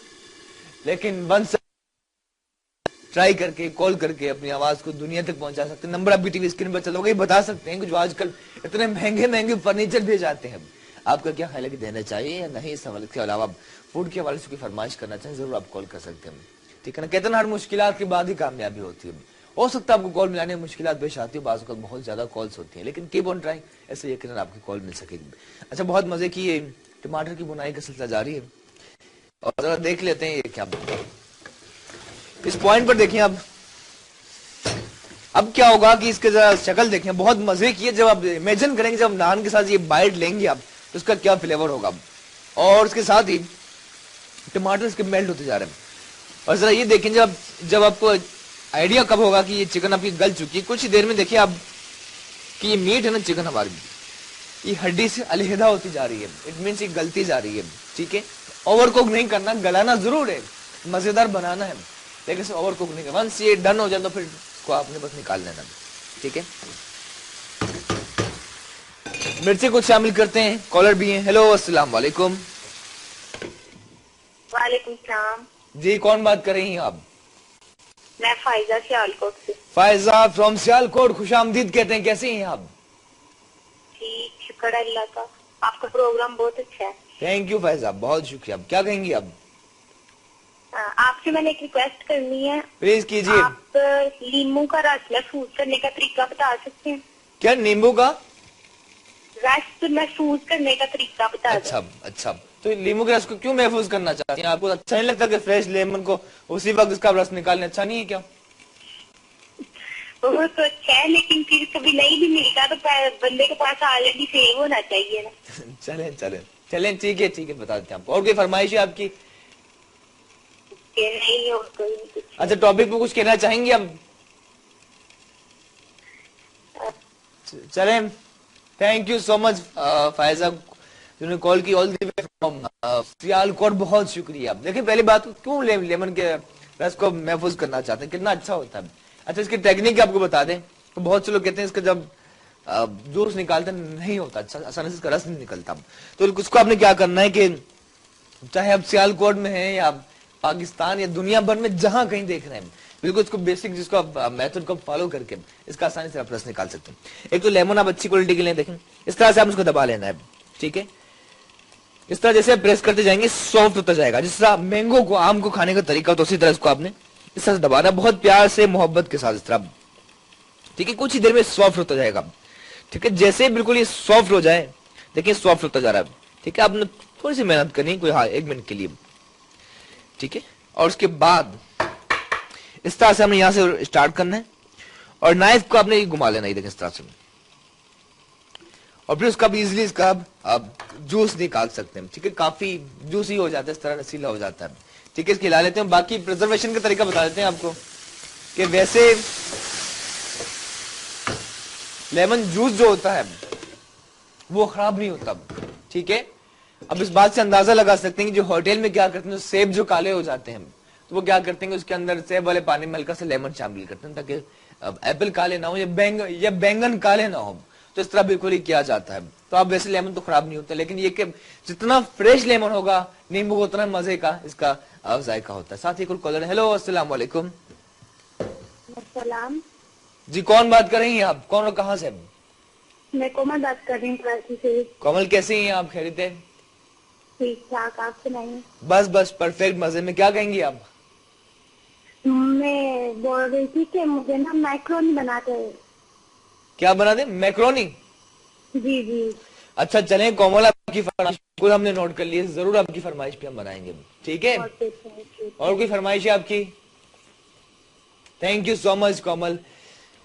लेकिन वंस ट्राई करके कॉल करके अपनी आवाज को दुनिया तक पहुंचा सकते हैं। नंबर अभी टीवी स्क्रीन पर चलोगे, बता सकते हैं कि जो आजकल इतने महंगे महंगे फर्नीचर दिए जाते हैं, आपका क्या ख्याल है कि देना चाहिए या नहीं? इस हवाले के अलावा फूड के हवाले से कोई फरमाइश करना चाहें, जरूर आप कॉल कर सकते हैं। ठीक है ना, कहते हैं हर मुश्किलात के बाद ही कामयाबी होती है। हो सकता है आपको कॉल मिलाने में मुश्किलात पेश आती है, बाज़ वक़्त बहुत ज्यादा कॉल्स होती हैं, लेकिन कीप ऑन ट्राइंग, ऐसे यकीनन आपकी कॉल मिल सकेगी। अच्छा, बहुत मजे की ये टमाटर की बुनाई का सिलसिला जारी है और जरा देख लेते हैं ये क्या इस पॉइंट पर देखें। अब क्या होगा कि इसके जरा शक्ल देखें, बहुत मजे की है। जब आप इमेजिन करेंगे, जब नान के साथ ये बाइट लेंगे आप, तो उसका क्या फ्लेवर होगा। और उसके साथ ही टमाटर इसके मेल्ट होते जा रहे हैं। और जरा ये देखें, जब आपको आइडिया कब होगा कि ये चिकन आपकी गल चुकी है, कुछ ही देर में देखिए आप कि ये मीट है ना, चिकन हमारी ये हड्डी से अलहदा होती जा रही है। इट मीन्स ये गलती जा रही है। ठीक है, ओवर कुक नहीं करना, गलाना जरूर है, मजेदार बनाना है, लेकिन इसे ओवर कुक नहीं करना। वंस ये डन हो जाए तो फिर इसको आपने बस निकाल लेना। ठीक है, मिर्ची कुछ शामिल करते हैं, कॉलर भी हैं। हेलो, अस्सलाम वालेकुम। वालेकुम सलाम जी, कौन बात कर रही हैं आप? मैं फायजा सियालकोट से। फायजा फ्रॉम सियालकोट, खुशामदीद कहते हैं। कैसे हैं आप? ठीक, शुक्र अल्लाह का, आपका प्रोग्राम बहुत अच्छा है। थैंक यू फायजा, बहुत शुक्रिया। क्या कहेंगी आप? आपसे मैंने एक रिक्वेस्ट करनी है, प्लीज कीजिए। आप नींबू का रस महफूज करने का तरीका बता सकते हैं? क्या नींबू का रस महफूज करने का तरीका बता दें। अच्छा, तो नींबू के रस को क्यों महफूज करना चाहती हैं? आपको अच्छा नहीं लगता कि फ्रेश लेमन को उसी वक्त इसका रस निकालना अच्छा नहीं है क्या? वो तो अच्छा है, लेकिन फिर कभी नहीं भी मिलता तो बंदे के पास ऑलरेडी सेव होना चाहिए ना। चलें, ठीक है, बता देते हैं आपको। और कोई फरमाइश है आपकी? नहीं, और कोई नहीं कुछ। अच्छा, टॉपिक पे कुछ कहना चाहेंगे आप? चलें, thank you so much Faiza जिन्होंने कॉल की, all the way from Sialkot, बहुत शुक्रिया। देखिए, पहली बात, क्यों लेमन के रस को महफूज करना चाहते हैं, कितना अच्छा होता है। अच्छा, इसकी टेक्निक आपको बता दें तो बहुत से लोग कहते हैं इसका जब जूस निकालते नहीं होता अच्छा, आसानी से इसका रस नहीं निकलता। तो उसको आपने क्या करना है कि चाहे आप सियालकोट में हैं या पाकिस्तान या दुनिया भर में जहां कहीं देख रहे हैं, बिल्कुल इसको बेसिक जिसको आप मेथड को फॉलो करके इसका आसानी से आप रस निकाल सकते हैं। एक तो लेमन आप अच्छी क्वालिटी के लिए देखें, इस तरह से आप उसको दबा लेना है, ठीक है। इस तरह जैसे प्रेस करते जाएंगे सॉफ्ट होता जाएगा, जिस तरह मैंगो को, आम को खाने का तरीका होता है, उसी तरह इसको आपने इस तरह से दबाना, बहुत प्यार से मोहब्बत के साथ इस तरह, ठीक है। कुछ ही देर में सॉफ्ट होता जाएगा, ठीक है। जैसे बिल्कुल ये सॉफ्ट हो जाए, देखिए सॉफ्ट होता जा रहा है, ठीक है। आपने थोड़ी सी मेहनत करनी है, कोई 1 मिनट के लिए, ठीक है। और उसके बाद इस तरह से हमने यहां से स्टार्ट करना है और नाइफ को आपने घुमा लेना, देखिए इस तरह से, और फिर उसका भी इजिली इसका आप जूस निकाल सकते हैं, ठीक है। काफी जूसी हो जाता है, इस तरह रसीला हो जाता है, ठीक है। इसके हिला लेते हैं। बाकी प्रिजर्वेशन का तरीका बता देते हैं आपको कि वैसे लेमन जूस जो होता है वो खराब नहीं होता, ठीक है। अब इस बात से अंदाजा लगा सकते हैं कि जो होटल में क्या करते हैं, सेब जो काले हो जाते हैं तो वो क्या करते हैं, उसके अंदर सेब वाले पानी में हल्का सा लेमन शामिल करते हैं ताकि एप्पल काले ना हो या बैंगन काले ना हो, तो इस तरह बिल्कुल ही किया जाता है। तो आप वैसे लेमन तो खराब नहीं होता, लेकिन ये कि जितना फ्रेश लेमन होगा नींबू उतना मजे का इसका जायका होता है। साथ ही कॉलर, हेलो अस्सलाम वालेकुम। जी कौन बात कर रही हैं आप, कौन और कहाँ से? मैं कोमल बात कर रही हूँ कराची से। कोमल कैसी हैं आप, खैरियत है? ठीक ठाक, आप सुनाइए। बस बस परफेक्ट, मजे में। क्या कहेंगी आप? मैं बोल रही थी कि मुझे ना मैक्रोनी बनाते हैं। क्या बना दे? मैक्रोनी? जी जी। अच्छा चलें कोमल, आपकी फरमाइश बिल्कुल हमने नोट कर ली है, जरूर आपकी फरमाइश पे हम बनाएंगे, ठीक है। और कोई फरमाइश है आपकी? थैंक यू सो मच कोमल,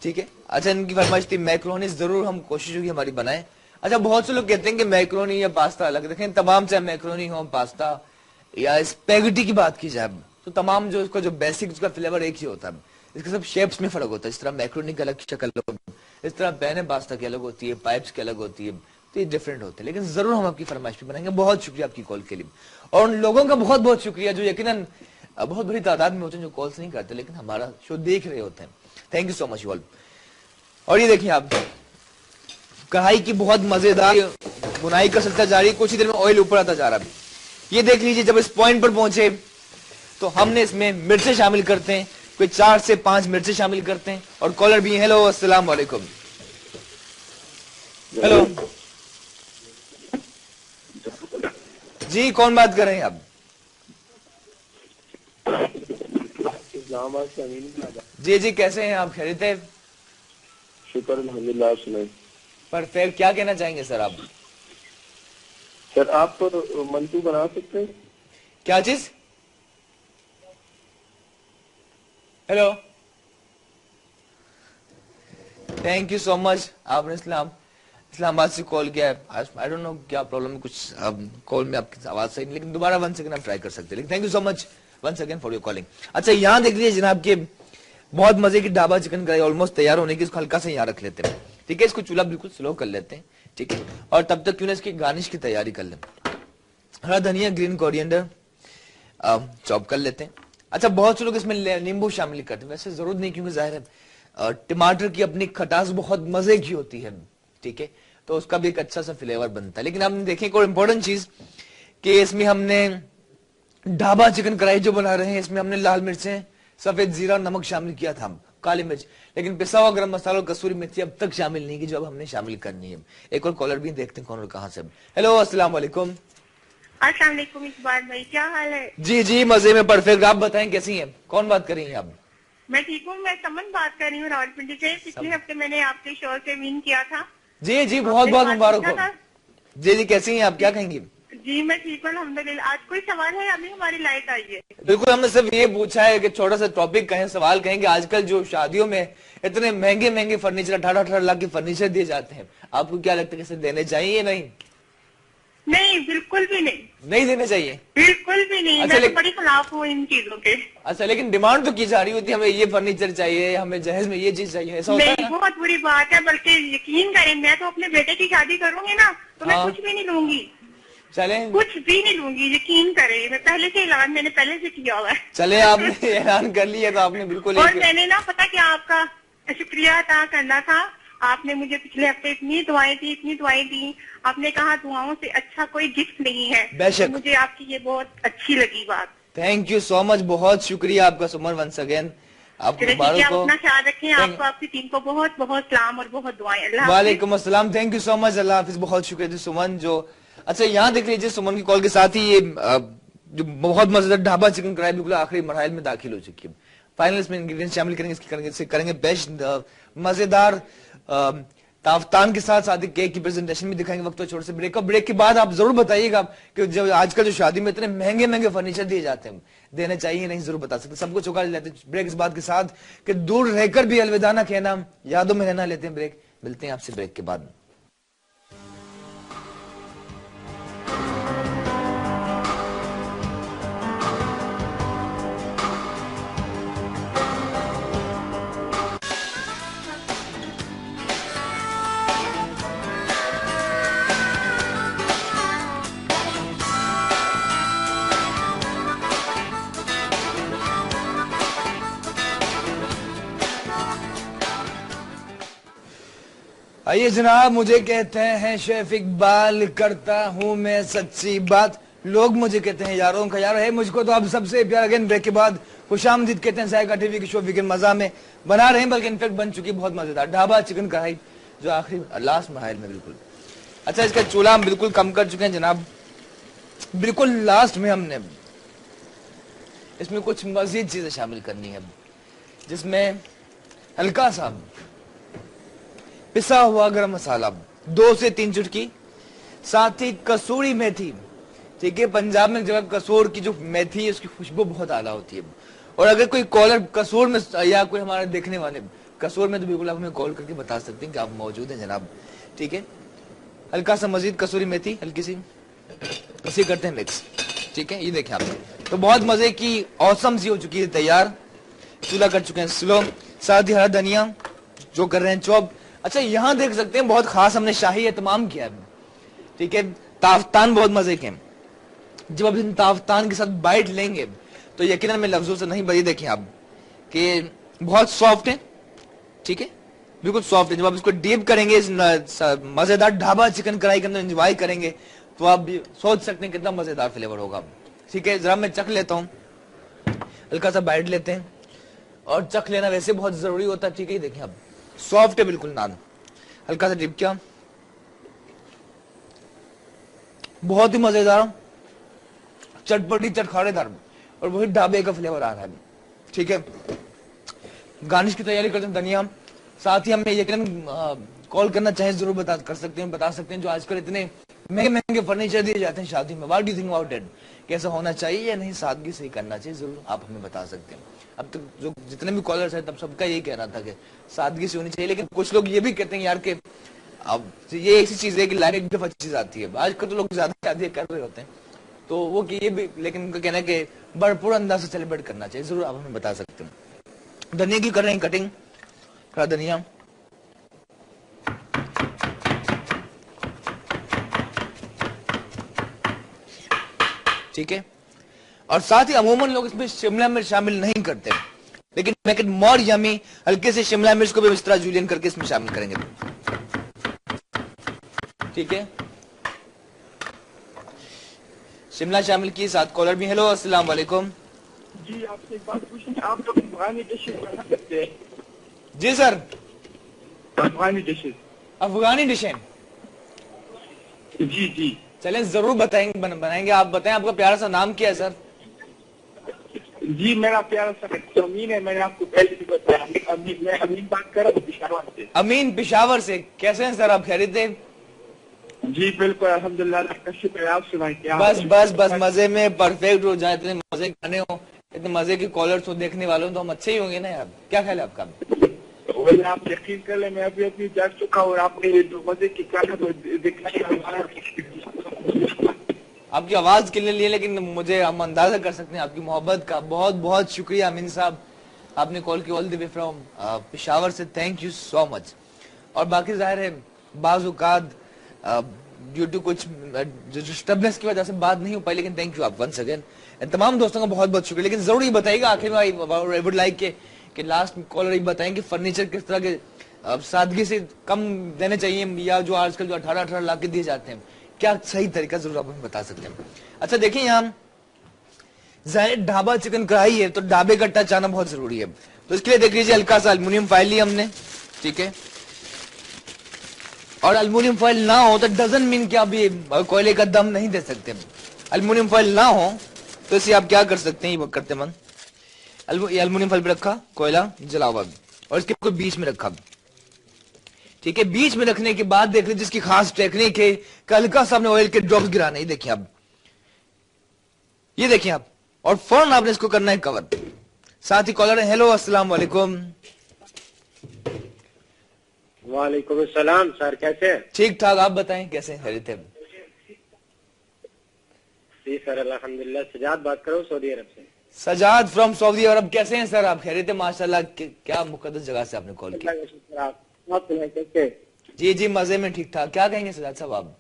ठीक है। अच्छा इनकी फरमाइश थी मैक्रोनी, जरूर हम कोशिश होगी हमारी बनाए। अच्छा बहुत से लोग कहते हैं कि मैक्रोनी या पास्ता अलग, देखें तमाम, चाहे मैक्रोनी हो, पास्ता या स्पेगेटी की बात की जाए तो तमाम जो इसका जो बेसिक उसका फ्लेवर एक ही होता है, इसके सब शेप्स में फर्क होता है। इस तरह मैक्रोनी की अलग शक्ल होती है, इस तरह पैन पास्ता की अलग होती है, पाइप्स की अलग होती है, तो ये डिफरेंट होते हैं। लेकिन जरूर हम आपकी फरमाइश भी बनाएंगे। बहुत शुक्रिया आपकी कॉल के लिए, और उन लोगों का बहुत बहुत शुक्रिया जो यकीनन बहुत बड़ी तादाद में होते हैं जो कॉल्स नहीं करते लेकिन हमारा शो देख रहे होते हैं। Thank you so much you all. और ये देखिए आप, कढ़ाई की बहुत मजेदार बुनाई का सिलसिला जारी, कुछ ही देर में ऑयल ऊपर आता जा रहा है। ये देख लीजिए, जब इस पॉइंट पर पहुंचे तो हमने इसमें मिर्चें शामिल करते हैं, कोई 4 से 5 मिर्चें शामिल करते हैं। और कॉलर भी है, हेलो अस्सलाम वालेकुम। हेलो जी, कौन बात कर रहे हैं आप? जी जी, कैसे हैं आप, खैरियत है? शुक्र अल्हम्दुलिल्लाह, सुनाई। परफेक्ट, क्या कहना चाहेंगे सर आप? सर आप मंतू बना सकते हैं? क्या चीज? Hello, thank you so much, आपने इस्लामाबाद से कॉल किया है। आई डोंट नो क्या प्रॉब्लम है, कुछ कॉल में आपकी आवाज सही नहीं, लेकिन दोबारा 1 सेकंड आप ट्राई कर सकते हैं। लेकिन thank you so much once again for your calling. अच्छा यहाँ देख लीजिए जनाब के बहुत मजे की ढाबा चिकन कढ़ाई ऑलमोस्ट तैयार होने की, इसको हल्का से यहाँ रख लेते हैं, ठीक है। इसको चूल्हा बिल्कुल स्लो कर लेते हैं, ठीक है। और तब तक क्यों ना इसकी गार्निश की तैयारी कर लें। हरा धनिया, ग्रीन कोरिएंडर चॉप कर लेते हैं। अच्छा बहुत से लोग इसमें नींबू शामिल करते हैं, वैसे जरूरत नहीं, क्योंकि जाहिर है टमाटर की अपनी खटास बहुत मजे की होती है, ठीक है, तो उसका भी एक अच्छा सा फ्लेवर बनता है। लेकिन आपने देखें एक और इम्पोर्टेंट चीज कि इसमें हमने ढाबा चिकन कढ़ाई जो बना रहे हैं, इसमें हमने लाल मिर्चें, सफेद जीरा और नमक शामिल किया था, काली मिर्च, लेकिन पिसा हुआ गरम मसाला और कसूरी मेथी अब तक शामिल नहीं की, जो अब हमने शामिल करनी है। एक और कॉलर भी देखते हैं कौन और कहां से। हेलो अस्सलाम वालेकुम। अस्सलाम वालेकुम इकबाल भाई, क्या हाल है? जी जी मजे में, परफेक्ट। आप बताएं कैसी हैं, कौन बात कर रही हैं आप? मैं ठीक हूँ, मैं समन बात कर रही हूँ रावलपिंडी से। पिछले हफ्ते मैंने आपके शो से विन किया था। जी जी, बहुत बहुत मुबारक हो। जी जी, कैसी हैं आप, क्या कहेंगी? जी मैं ठीक हूँ अल्हम्दुलिल्लाह। आज कोई सवाल है? अभी हमारी लाइट आई है। बिल्कुल, हमने सिर्फ ये पूछा है कि छोटा सा टॉपिक कहें, सवाल कहेंगे। आजकल जो शादियों में इतने महंगे महंगे फर्नीचर, 18-18 लाख के फर्नीचर दिए जाते हैं, आपको क्या लगता है कि देने चाहिए या नहीं? नहीं, बिल्कुल भी नहीं। नहीं देने चाहिए, बिल्कुल भी नहीं। अच्छा, मैं तो बड़ी खिलाफ हूँ इन चीजों के। अच्छा, लेकिन डिमांड तो की जा रही होती है, हमें ये फर्नीचर चाहिए, हमें जहेज में ये चीज चाहिए, ऐसा होता है नहीं, ना? बहुत बुरी बात है। बल्कि यकीन करें, मैं तो अपने बेटे की शादी करूंगी ना तो मैं हाँ। कुछ भी नहीं लूंगी, चले कुछ भी नहीं लूंगी, यकीन करें। मैं पहले से ऐलान मैंने पहले से किया हुआ है। चले, आपने ऐलान कर लिया तो आपने बिल्कुल और मैंने ना पता क्या आपका शुक्रिया अदा करना था। आपने मुझे पिछले हफ्ते इतनी दुआएं दी। आपने कहा दुआओं से अच्छा कोई गिफ्ट नहीं है। बेशक। तो मुझे आपकी ये बहुत अच्छी लगी बात। थैंक यू सो मच, बहुत शुक्रिया आपका सुमन वंस अगेन। आपको मुबारक हो, अपना ख्याल रखें। आपको आपकी टीम को बहुत बहुत सलाम और बहुत दुआएं। अल्लाह हाफ़िज़। वालेकुम अस्सलाम, थैंक यू सो मच, अल्लाह हाफिज। बहुत शुक्रिया जी सुमन। जो अच्छा यहाँ देख लीजिए, सुमन की कॉल के साथ ही ये जो बहुत मजेदार ढाबा चिकन कढ़ाई बिल्कुल आखिरी मरहल में दाखिल हो चुकी है। फाइनल इसमें इंग्रेडिएंट्स शामिल करेंगे, इसकी करेंगे बेस्ट मजेदार ताफ्तान के साथ साथ केक की प्रेजेंटेशन भी दिखाएंगे। वक्त तो छोटे से ब्रेक, ब्रेक के बाद आप जरूर बताइएगा कि जब आजकल जो शादी में इतने महंगे महंगे फर्नीचर दिए जाते हैं, देने चाहिए नहीं, जरूर बता सकते। सबको चौंका लेते हैं ब्रेक इस बात के साथ कि दूर रहकर भी अलविदा ना कहना, यादों में रहना। लेते हैं ब्रेक, मिलते हैं आपसे ब्रेक के बाद। आइए जनाब, मुझे कहते हैं शेफ इकबाल, करता हूं मैं सच्ची बात। लोग मुझे कहते हैं यारों का यार है, मुझको तो आप सबसे प्यार। अगेन ब्रेक के बाद खुशामदीद कहते हैं जायका टीवी के शो वीकेंड मजा में बना रहे हैं, बल्कि इनफेक्ट बन चुकी बहुत मजेदार ढाबा चिकन कढ़ाई जो आखिरी लास्ट मरहल में बिल्कुल। अच्छा, इसका चूल्हा हम बिल्कुल कम कर चुके हैं जनाब, बिल्कुल लास्ट में हमने इसमें कुछ मजीद चीजें शामिल करनी है, जिसमें हल्का सा पिसा हुआ गरम मसाला 2 से 3 चुटकी, साथ ही कसूरी मेथी। ठीक है, पंजाब में जगह कसूर की जो मेथी है उसकी खुशबू बहुत आला होती है। और अगर कोई कॉलर कसूर में या कोई हमारे देखने वाले कसूर में, तो बिल्कुल आप हमें कॉल करके बता सकते हैं कि आप मौजूद हैं जनाब। ठीक है, हल्का सा मजीद कसूरी मेथी, हल्की सी इसे करते हैं मिक्स। ठीक है, ये देखें आप, तो बहुत मजे की औसम सी हो चुकी है तैयार। चूल्हा कर चुके हैं स्लो, साथ ही हरा धनिया जो कर रहे हैं चॉप। अच्छा, यहाँ देख सकते हैं बहुत खास हमने शाही एहतमाम किया है। ठीक है, ताफ्तान बहुत मजे के। जब आप इन ताफ्तान के साथ बाइट लेंगे तो यकीनन मैं लफ्जों से नहीं बड़ी, देखें आप कि बहुत सॉफ्ट है। ठीक है, बिल्कुल सॉफ्ट है। जब आप इसको डीप करेंगे, इस मजेदार ढाबा चिकन कढ़ाई के अंदर एंजॉय करेंगे, तो आप भी सोच सकते हैं कितना मजेदार फ्लेवर होगा। ठीक है, जरा मैं चख लेता हूँ, हल्का सा बाइट लेते हैं, और चख लेना वैसे बहुत जरूरी होता है। ठीक है, देखें आप, सॉफ्ट है बिल्कुल नान, हल्का सा डिप किया, बहुत ही मजेदार, चटपटी चटखारेदार, और वही ढाबे का फ्लेवर आ रहा है। ठीक है, गार्निश की तैयारी करते हैं धनिया। साथ ही हमें यकीनन कॉल करना चाहे जरूर बता सकते हैं जो आजकल इतने महंगे महंगे फर्नीचर दिए जाते हैं शादी में, what do you think about it? कैसा होना चाहिए या नहीं, सादगी से ही करना चाहिए, जरूर आप हमें बता सकते हैं। अब तक जो जितने भी कॉलर्स हैं तब सबका यही कहना था कि सादगी से होनी चाहिए, लेकिन कुछ लोग ये भी कहते हैं यार कि अब ये ऐसी चीज है कि लाइफ एक दफा चीज आती है। आजकल तो लोग ज्यादा शादियां कर रहे होते हैं, तो वो कि ये भी, लेकिन उनका कहना है कि भरपूर अंदाज से सेलिब्रेट करना चाहिए, जरूर आप हमें बता सकते हैं। धनिया की कर रहे हैं कटिंग, खड़ा धनिया, ठीक है। और साथ ही अमूमन लोग इसमें शिमला मिर्च शामिल नहीं करते, लेकिन मेक इट मोर यमी, हल्के से शिमला मिर्च को भी इस तरह जूलियन करके इसमें शामिल करेंगे। ठीक है, शिमला शामिल की, साथ कॉलर भी। हेलो, अस्सलाम वालेकुम जी। आपसे एक बात पूछनी, आप लोग अफगानी डिशेज बना सकते हैं? जी सर, अफगानी डिशेज। अफगानी डिशें? जी जी, चलें जरूर बताएंगे, बनाएंगे। आप बताएं, आपका प्यारा सा नाम क्या है सर? जी मेरा प्यारा सा अमीन है, मैंने आपको पहले भी बताया। मैं अमीन बात कर रहा हूँ पिशावर से। अमीन पिशावर से, कैसे हैं सर आप, खैरियत है? जी बिल्कुल, अल्हम्दुलिल्लाह, आपका शुक्र है। आप सुनाएं क्या? बस मजे में मरफेक्ट हो जाए, इतने मजे गाने हो, इतने मजे के कॉलर्स हो, देखने वालों तो हम अच्छे ही होंगे ना यार। क्या ख्याल है आपका? आप यकीन कर ले, मैं अभी अभी जा चुका और आपने जो मजे की क्या आपकी आवाज के लिए, लेकिन मुझे हम अंदाजा कर सकते हैं आपकी मोहब्बत का। बहुत बहुत शुक्रिया अमीन साहब, आपने कॉल की all the way from Peshawar से, थैंक यू सो मच। और बाकी जाहिर है बाज़-औक़ात ड्यू टू कुछ जो डिस्टर्बेंस की वजह से बात नहीं हो पाई, लेकिन थैंक यू आप वंस अगेन। तमाम दोस्तों का बहुत बहुत शुक्रिया। लेकिन जरूर ये बताइएगा आखिर में, आई वुड लाइक कि लास्ट कॉलर ये बताएं कि फर्नीचर किस तरह के सादगी से कम देने चाहिए, या जो आजकल जो 18-18 लाख के दिए जाते हैं, क्या सही तरीका, जरूर आप हमें बता सकते हैं। अच्छा देखिए, यहाँ जाहिर ढाबा चिकन कढ़ाई है तो ढाबे का टच आना बहुत जरूरी है। तो इसके लिए देख लीजिए हल्का सा अल्युमिनियम फॉइल लिया हमने, ठीक है। और अल्युमिनियम फॉइल ना हो तो डजन मीन कि आप ये कोयले का दम नहीं दे सकते। अल्युमिनियम फॉइल ना हो तो इसे आप क्या कर सकते हैं, ये करते मन अल्युमिनियम फॉइल पे रखा कोयला जला हुआ और इसके बिल्कुल बीच में रखा, ठीक है। बीच में रखने के बाद देख लीजिए इसकी खास टेक्निक है कि हल्का सा आपने ऑयल के ड्रॉप्स गिराने, ये देखिए आप, ये देखिए आप, और फौरन आपने इसको करना है कवर। साथ ही कॉलर है, हेलो अस्सलाम वालेकुम। वालेकुम सलाम सर, कैसे हैं? ठीक ठाक, आप बताएं कैसे हैं, खैरियत है? जी सर अल्हम्दुलिल्लाह। सजाद बात करो सऊदी अरब से। सजाद फ्रॉम सऊदी अरब, कैसे हैं सर आप, खैरियत है? माशाल्लाह, क्या मुकद्दस जगह से आपने कॉल किया। आप सुनाए कैसे? जी जी मजे में, ठीक ठाक। क्या कहेंगे सजाद साहब आप?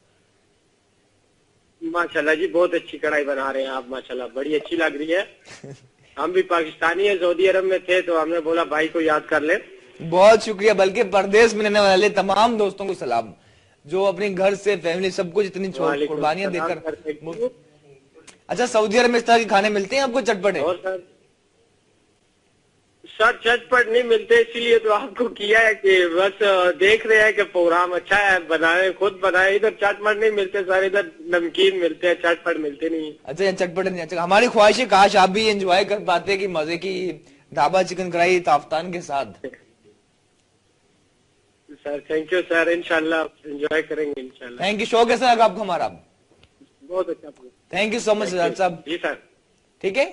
माशाल्लाह जी, बहुत अच्छी कढ़ाई बना रहे हैं आप, माशाल्लाह बड़ी अच्छी लग रही है। हम भी पाकिस्तानी है, सऊदी अरब में थे तो हमने बोला भाई को याद कर ले। बहुत शुक्रिया, बल्कि परदेश में रहने वाले तमाम दोस्तों को सलाम, जो अपने घर से फैमिली सब कुछ इतनी कुर्बानियां देकर। अच्छा, सऊदी अरब में इस तरह के खाने मिलते हैं आपको चटपटे? और सर चटपट नहीं मिलते, इसीलिए तो आपको किया है कि बस देख रहे हैं कि प्रोग्राम अच्छा है, बनाए खुद बनाए। इधर चटपट नहीं मिलते सर, इधर नमकीन मिलते हैं, चटपट मिलते नहीं। अच्छा, यहाँ चटपट नहीं। अच्छा, हमारी ख्वाहिश है काश आप भी एंजॉय कर पाते कि मजे की ढाबा चिकन कढ़ाई ताफ्तान के साथ। सर थैंक यू सर, इंशाल्लाह एंजॉय करेंगे इंशाल्लाह। Thank you. शो कैसा लगा आपको हमारा? बहुत अच्छा। Thank you so much Sajad साहब। जी सर, ठीक है,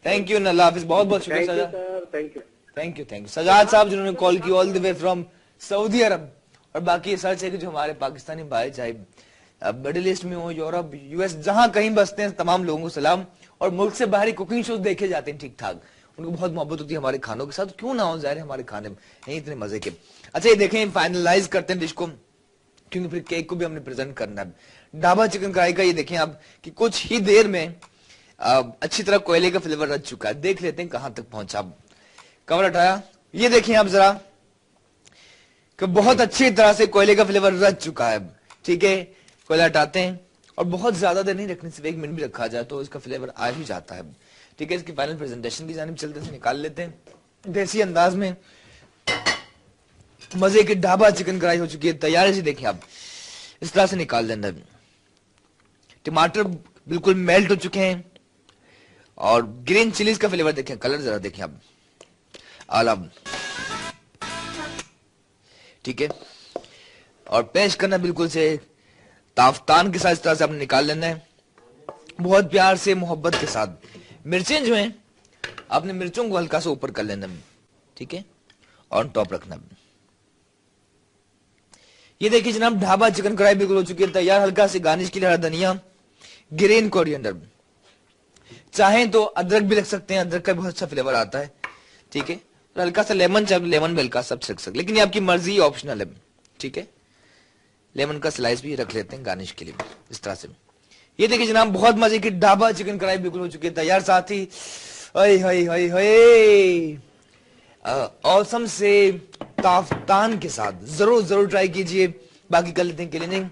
थैंक यू, अल्लाह हाफिज। बहुत बहुत शुक्रिया Sajjad, thank you. Thank you, thank you Sajjad साहब जिन्होंने कॉल की ऑल द वे फ्रॉम सऊदी अरब। और बाकी सच है कि जो हमारे पाकिस्तानी भाई चाहे मिडिल ईस्ट में हो, यूरोप, यूएस, जहां कहीं बसते हैं, तमाम लोगों को सलाम। और मुल्क से बाहर कुकिंग शोज देखे जाते हैं ठीक ठाक, उनको बहुत मोहब्बत होती है हमारे खानों के साथ, क्यों ना हो, जाहिर है हमारे खाने नहीं इतने मजे के। अच्छा, ये देखें, फाइनलाइज करते हैं डिश को, क्योंकि फिर केक को भी हमने प्रेजेंट करना है। ढाबा चिकन कढ़ाई का ये देखें आप कि कुछ ही देर में अच्छी तरह कोयले का फ्लेवर रच चुका है। देख लेते हैं कहां तक पहुंचा। कवर हटाया, ये देखिए आप जरा कि बहुत अच्छी तरह से कोयले का फ्लेवर रच चुका है, ठीक है। कोयला हटाते हैं और बहुत ज्यादा देर नहीं रखने, सिर्फ 1 मिनट भी रखा जाए तो इसका फ्लेवर आ ही जाता है, ठीक है। इसकी फाइनल प्रेजेंटेशन की जानिब चलते हैं, निकाल लेते हैं देसी अंदाज में। मजे की ढाबा चिकन कढ़ाई हो चुकी है तैयार है जी। देखिए आप, इस तरह से निकाल लेना। टमाटर बिल्कुल मेल्ट हो चुके हैं और ग्रीन चिलीज का फ्लेवर देखें, कलर जरा देखें आप, आला, ठीक है। और पेश करना बिल्कुल से ताफ्तान के साथ, इस तरह से आपने निकाल लेना है, बहुत प्यार से मोहब्बत के साथ। मिर्चें जो हैं आपने मिर्चों को हल्का सा ऊपर कर लेना, ठीक है, ऑन टॉप रखना। ये देखिए जनाब, ढाबा चिकन कढ़ाई बिल्कुल हो चुकी है तैयार। हल्का से गार्निश के लिए हरा धनिया, ग्रीन कोरिएंडर, चाहें तो अदरक भी रख सकते हैं, अदरक का बहुत अच्छा फ्लेवर आता है, ठीक है। और हल्का सा लेमन, चाहे लेमन भी हल्का सब रख सकते, लेकिन ये आपकी मर्जी, ऑप्शनल है, ठीक है। लेमन का स्लाइस भी रख लेते हैं गार्निश के लिए, इस तरह से। ये देखिए जनाब, बहुत मजे की ढाबा चिकन कढ़ाई बिल्कुल हो चुकी है तैयार। साथ ही औसम से ताफ्तान के साथ जरूर जरूर ट्राई कीजिए। बाकी कर लेते हैं क्लीनिंग,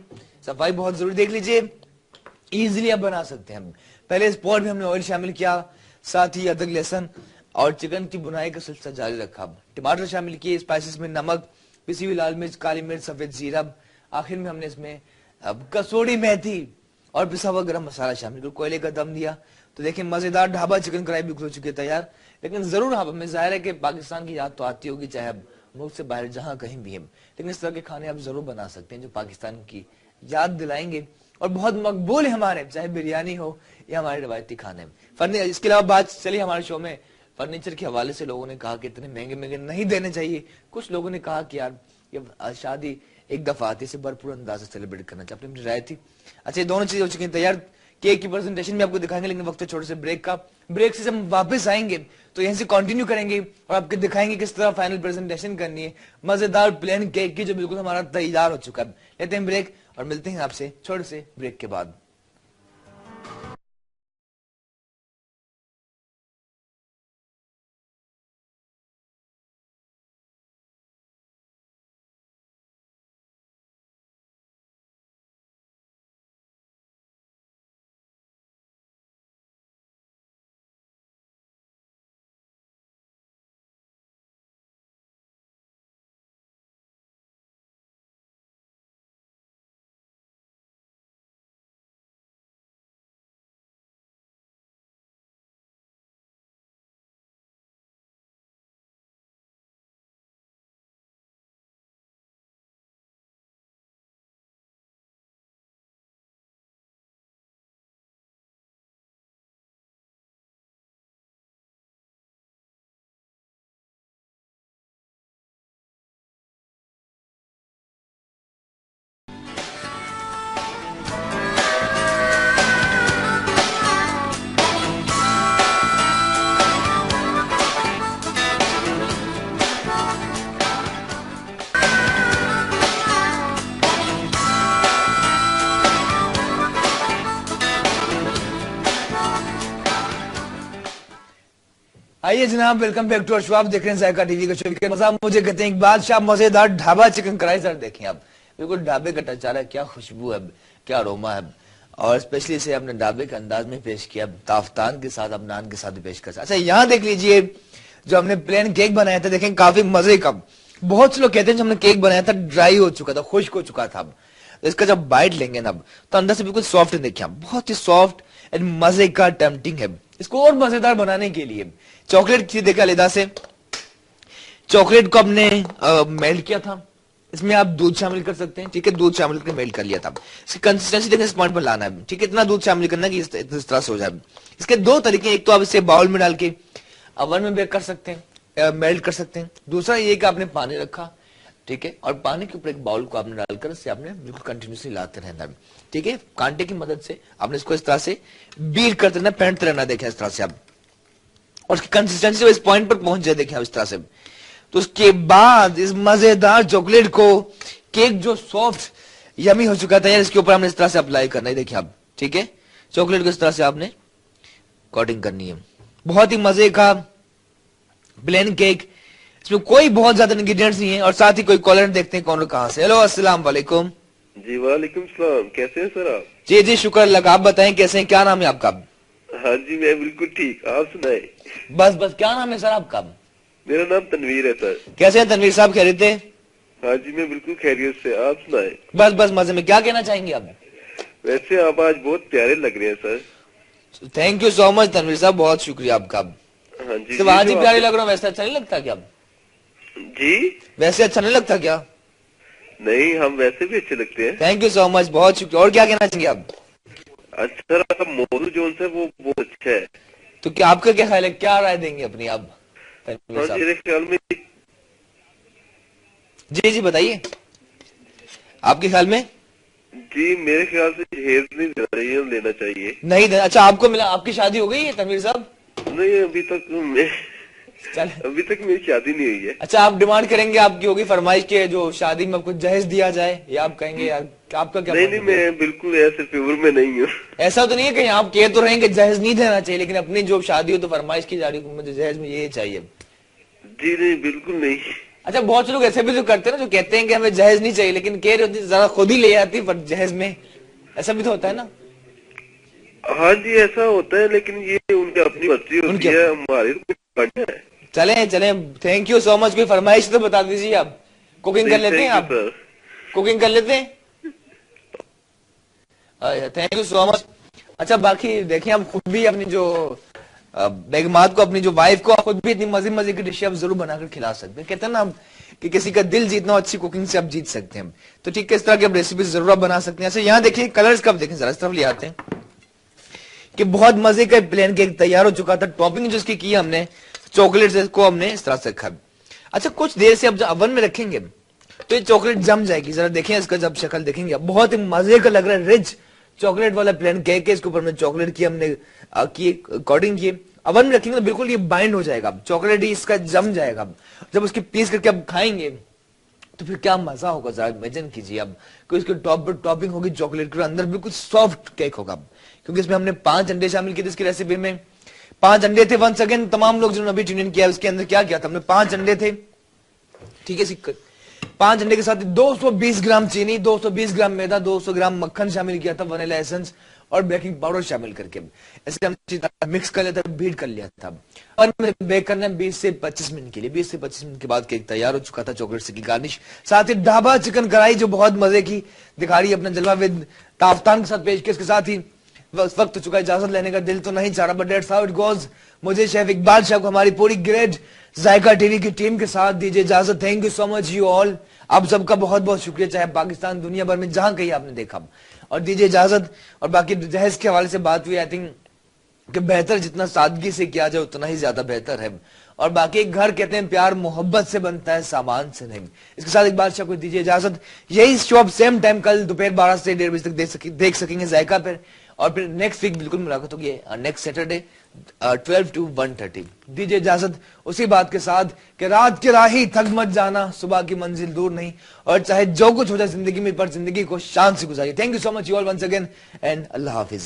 सफाई बहुत जरूरी, देख लीजिए इजीली आप बना सकते हैं। पहले स्पॉट में हमने ऑयल शामिल किया, साथ ही अदरक लहसुन और चिकन की बुनाई का सिलसिला जारी रखा। टमाटर शामिल किए, स्पाइसेस में नमक, पिसी हुई लाल मिर्च, काली मिर्च, सफेद जीरा, आखिर में हमने इसमें कसूरी मेथी और पिसा हुआ गरम मसाला शामिल कर कोयले का दम दिया। तो देखिए मजेदार ढाबा चिकन कढ़ाई बिल्कुल हो चुकी है तैयार। लेकिन जरूर आप, हमें जाहिर है कि पाकिस्तान की याद तो आती होगी, चाहे आप मुल्क से बाहर जहां कहीं भी हैं, लेकिन इस तरह के खाने आप जरूर बना सकते हैं जो पाकिस्तान की याद दिलाएंगे और बहुत मकबूल है हमारे, चाहे बिरयानी हो या हमारे रवायती खाने में। इसके अलावा बात चली हमारे शो में फर्नीचर के हवाले से, लोगों ने कहा कि इतने महंगे महंगे नहीं देने चाहिए। कुछ लोगों ने कहा कि यार ये शादी एक दफा आती है, भरपूर अंदाज से सेलिब्रेट करना चाहिए, अपनी राय थी। अच्छा, ये दोनों चीजें हो चुकी हैं तैयार। केक की प्रेजेंटेशन में आपको दिखाएंगे, लेकिन वक्त छोटे से ब्रेक का, ब्रेक से हम वापस आएंगे तो यहीं से कंटिन्यू करेंगे और आपको दिखाएंगे किस तरह फाइनल प्रेजेंटेशन करनी है मजेदार प्लेन केक की, जो बिल्कुल हमारा तैयार हो चुका है। लेते हैं ब्रेक और मिलते हैं आपसे छोटे से ब्रेक के बाद। आइए जनाब, वेलकम बैक टू शो। आप देख रहे हैं जायका टीवी का शो वीकेंड मसाब। मुझे कहते हैं इकबाल शाह, मजेदार ढाबा चिकन कढ़ाई। सर देखें आप, बिल्कुल ढाबे का टच आ रहा है, क्या खुशबू है, क्या अरोमा है, और स्पेशली इसे अपने ढाबे के अंदाज में पेश किया, ताफ्तान के साथ, अब नान के साथ भी पेश कर। अच्छा यहाँ देख लीजिए, जो हमने प्लेन केक बनाया था, देखें काफी मजे का। बहुत से लोग कहते हैं जब हमने केक बनाया था ड्राई हो चुका था, खुश्क हो चुका था। तो इसका जब बाइट लेंगे ना तो अंदर से बिल्कुल सॉफ्ट है। देखिए बहुत ही सॉफ्ट एंड मजे का टेम्पटिंग है। इसको और मजेदार बनाने के लिए चॉकलेट की देखा अलहदा से, चॉकलेट को हमने मेल्ट किया था। इसमें आप दूध शामिल कर सकते हैं, ठीक है, दूध शामिल करके मेल्ट कर लिया था। इसकी कंसिस्टेंसी देखिए इस पॉइंट पर लाना है, ठीक है, इतना दूध शामिल करना कि इस तरह से हो जाए। इसके दो तरीके, एक तो आप इसे बाउल में डाल के ओवन में बेक कर सकते हैं, मेल्ट कर सकते हैं। दूसरा ये कि आपने पानी रखा, ठीक है, और पानी के ऊपर एक बाउल को आपने डालकर इससे आपने बिल्कुल कंटिन्यूसली लाते रहना, ठीक है, कांटे की मदद से आपने इसको इस तरह से बीट करते रहना, फेंटते रहना। देखें इस तरह से आप, और उसकी कंसिस्टेंसी इस पॉइंट पर पहुंच जाए, देखें इस तरह से। तो उसके बाद इस मजेदार चॉकलेट को, केक जो सॉफ्ट यमी हो चुका था यार, इसके ऊपर हमने इस तरह से अप्लाई करना है। देखिए आप, ठीक है, चॉकलेट को इस तरह से आपने कोटिंग करनी है। बहुत ही मजे का प्लेन केक, इसमें कोई बहुत ज्यादा इंग्रेडिएंट्स नहीं है। और साथ ही कोई कॉलर देखते हैं कौन कहां से। हेलो, अस्सलाम वालेकुम। जी वालेकुम सलाम, कैसे हैं सर आप? जी जी शुक्र अल्लाह, आप बताएं कैसे हैं, क्या नाम है आपका? हाँ जी मैं बिल्कुल ठीक, आप सुनाए? बस बस, क्या नाम है सर आपका? मेरा नाम तनवीर है सर। कैसे हैं तनवीर साहब, खैरियत है? हाँ जी मैं बिल्कुल खैरियत से, आप सुनाए? बस बस मजे में। क्या कहना चाहेंगे आप? वैसे आप आज बहुत प्यारे लग रहे हैं sir. Thank you so much Tanveer साहब, बहुत शुक्रिया आपका। हाँ जी, सिर्फ आज ही प्यारे लग रहा हूँ, वैसे अच्छा नहीं लगता क्या? जी वैसे अच्छा नहीं लगता क्या? नहीं, हम वैसे भी अच्छे लगते हैं। थैंक यू सो मच, बहुत शुक्रिया। और क्या कहना चाहेंगे आप? अच्छा सर, आपका मौजूद जो है वो बहुत अच्छा है। तो क्या आपका क्या ख्याल है, क्या राय देंगे अपनी आप तनवीर साहब? मेरे ख्याल में जी जी बताइए, आपके ख्याल में? जी मेरे ख्याल से जहेज नहीं देना चाहिए, लेना चाहिए। नहीं देना? अच्छा आपको मिला, आपकी शादी हो गई है तनवीर साहब? नहीं अभी तक मेरी शादी नहीं हुई है। अच्छा आप डिमांड करेंगे, आपकी होगी फरमाइश के जो शादी में आपको जहेज दिया जाए, या आप कहेंगे यार आपका क्या? नहीं मैं बिल्कुल ऐसे फेवर में नहीं हूँ। ऐसा तो नहीं है कहीं आप कह तो रहेंगे जहेज नहीं देना चाहिए, लेकिन अपनी जो शादी हो तो फरमाइश की जा रही है मुझे जहेज में ये चाहिए? जी नहीं, बिल्कुल नहीं। अच्छा बहुत से लोग ऐसे भी तो करते हैं ना, जो कहते हैं कि हमें जहेज नहीं चाहिए, लेकिन कह रहे होती जरा खुद ही ले आती पर जहेज में, ऐसा भी तो होता है ना? हाँ जी ऐसा होता है, लेकिन ये उनकी अपनी मर्जी होती है, हमारी तो कुछ है। चले चले, थैंक यू सो मच। कोई फरमाइश तो बता दीजिए आप। कुकिंग कर लेते हैं आप? कुकिंग कर लेते हैं? Thank you so much. अच्छा बाकी देखिए, आप खुद भी अपनी जो बेगमात को, अपनी जो वाइफ को, आप खुद भी इतनी मजे मजे की डिशें आप जरूर बनाकर खिला सकते हैं। कहते हैं ना कि किसी का दिल जीतना अच्छी कुकिंग से आप जीत सकते हैं, तो ठीक है, इस तरह की आप रेसिपी जरूर आप बना सकते हैं। अच्छा यहाँ देखिए कलर्स कब देखें, जरा इस तरफ ले आते हैं कि बहुत मजे का प्लेन केक तैयार हो चुका था। टॉपिंग जिसकी की हमने चॉकलेट को हमने इस तरह से रखा। अच्छा कुछ देर से अब जब अवन में रखेंगे तो ये चॉकलेट जम जाएगी। जरा देखें इसका जब शक्ल देखेंगे, बहुत ही मजे का लग रहा है, रिच चॉकलेट वाला प्लेन केक है। इसके ऊपर हमने चॉकलेट की हमने की कोटिंग की। अवन में रखेंगे तो बिल्कुल ये बाइंड हो जाएगा, चॉकलेट ही इसका जम जाएगा। जब उसकी पीस करके अब खाएंगे तो फिर क्या मजा होगा, जरा इमेजिन कीजिए अब कि उसके टॉप पर टॉपिंग होगी चॉकलेट के, अंदर बिल्कुल सॉफ्ट केक होगा। क्योंकि इसमें हमने 5 अंडे शामिल किए थे इसकी रेसिपी में। 5 अंडे थे। वंस अगेन तमाम लोग जिन्होंने अभी ट्यून इन किया, उसके अंदर क्या किया था हमने, 5 अंडे थे, ठीक है। 5 अंडे के साथ 220 ग्राम चीनी, 220 ग्राम मैदा, 200 ग्राम मक्खन शामिल किया था, वनीला एसेंस और बेकिंग पाउडर शामिल करके ऐसे हम मिक्स कर लिया था, बीट कर लिया था। और बेक करना है 20 से 25 मिनट के लिए। 20 से 25 मिनट के बाद केक तैयार हो चुका था, चॉकलेट से की गार्निश। साथ ही ढाबा चिकन कढ़ाई जो बहुत मजे की दिखा रही है अपना जलवा विद ताफ्तान के साथ पेश किया। इसके साथ ही वक्त हो चुका है इजाजत लेने का, दिल तो नहीं चाह रहा, but that's how it goes. मुझे शेफ इकबाल शाह को हमारी पूरी ग्रेट जायका टीवी की टीम के साथ दीजिए इजाजत। Thank you so much you all, आप सबका बहुत बहुत शुक्रिया, चाहे पाकिस्तान दुनिया भर में जहां कहीं आपने देखा। और दीजिए इजाजत। और बाकी जहेज के हवाले से बात हुई, आई थिंक कि बेहतर जितना सादगी से किया जाए उतना ही ज्यादा बेहतर है। और बाकी घर कहते हैं प्यार मोहब्बत से बनता है, सामान से नहीं। इसके साथ इकबाल शाह को दीजिए इजाजत। यही शो आप सेम टाइम कल दोपहर 12 से 1:30 बजे तक देख सकेंगे जायका पर। और फिर नेक्स्ट वीक बिल्कुल मुलाकात होगी नेक्स्ट सैटरडे 12 to 1:30। दीजिए इजाजत उसी बात के साथ कि रात की राही थक मत जाना, सुबह की मंजिल दूर नहीं, और चाहे जो कुछ हो जाए जिंदगी में, पर जिंदगी को शान से गुजारिए। Thank you so much you all once again and अल्लाह हाफिज।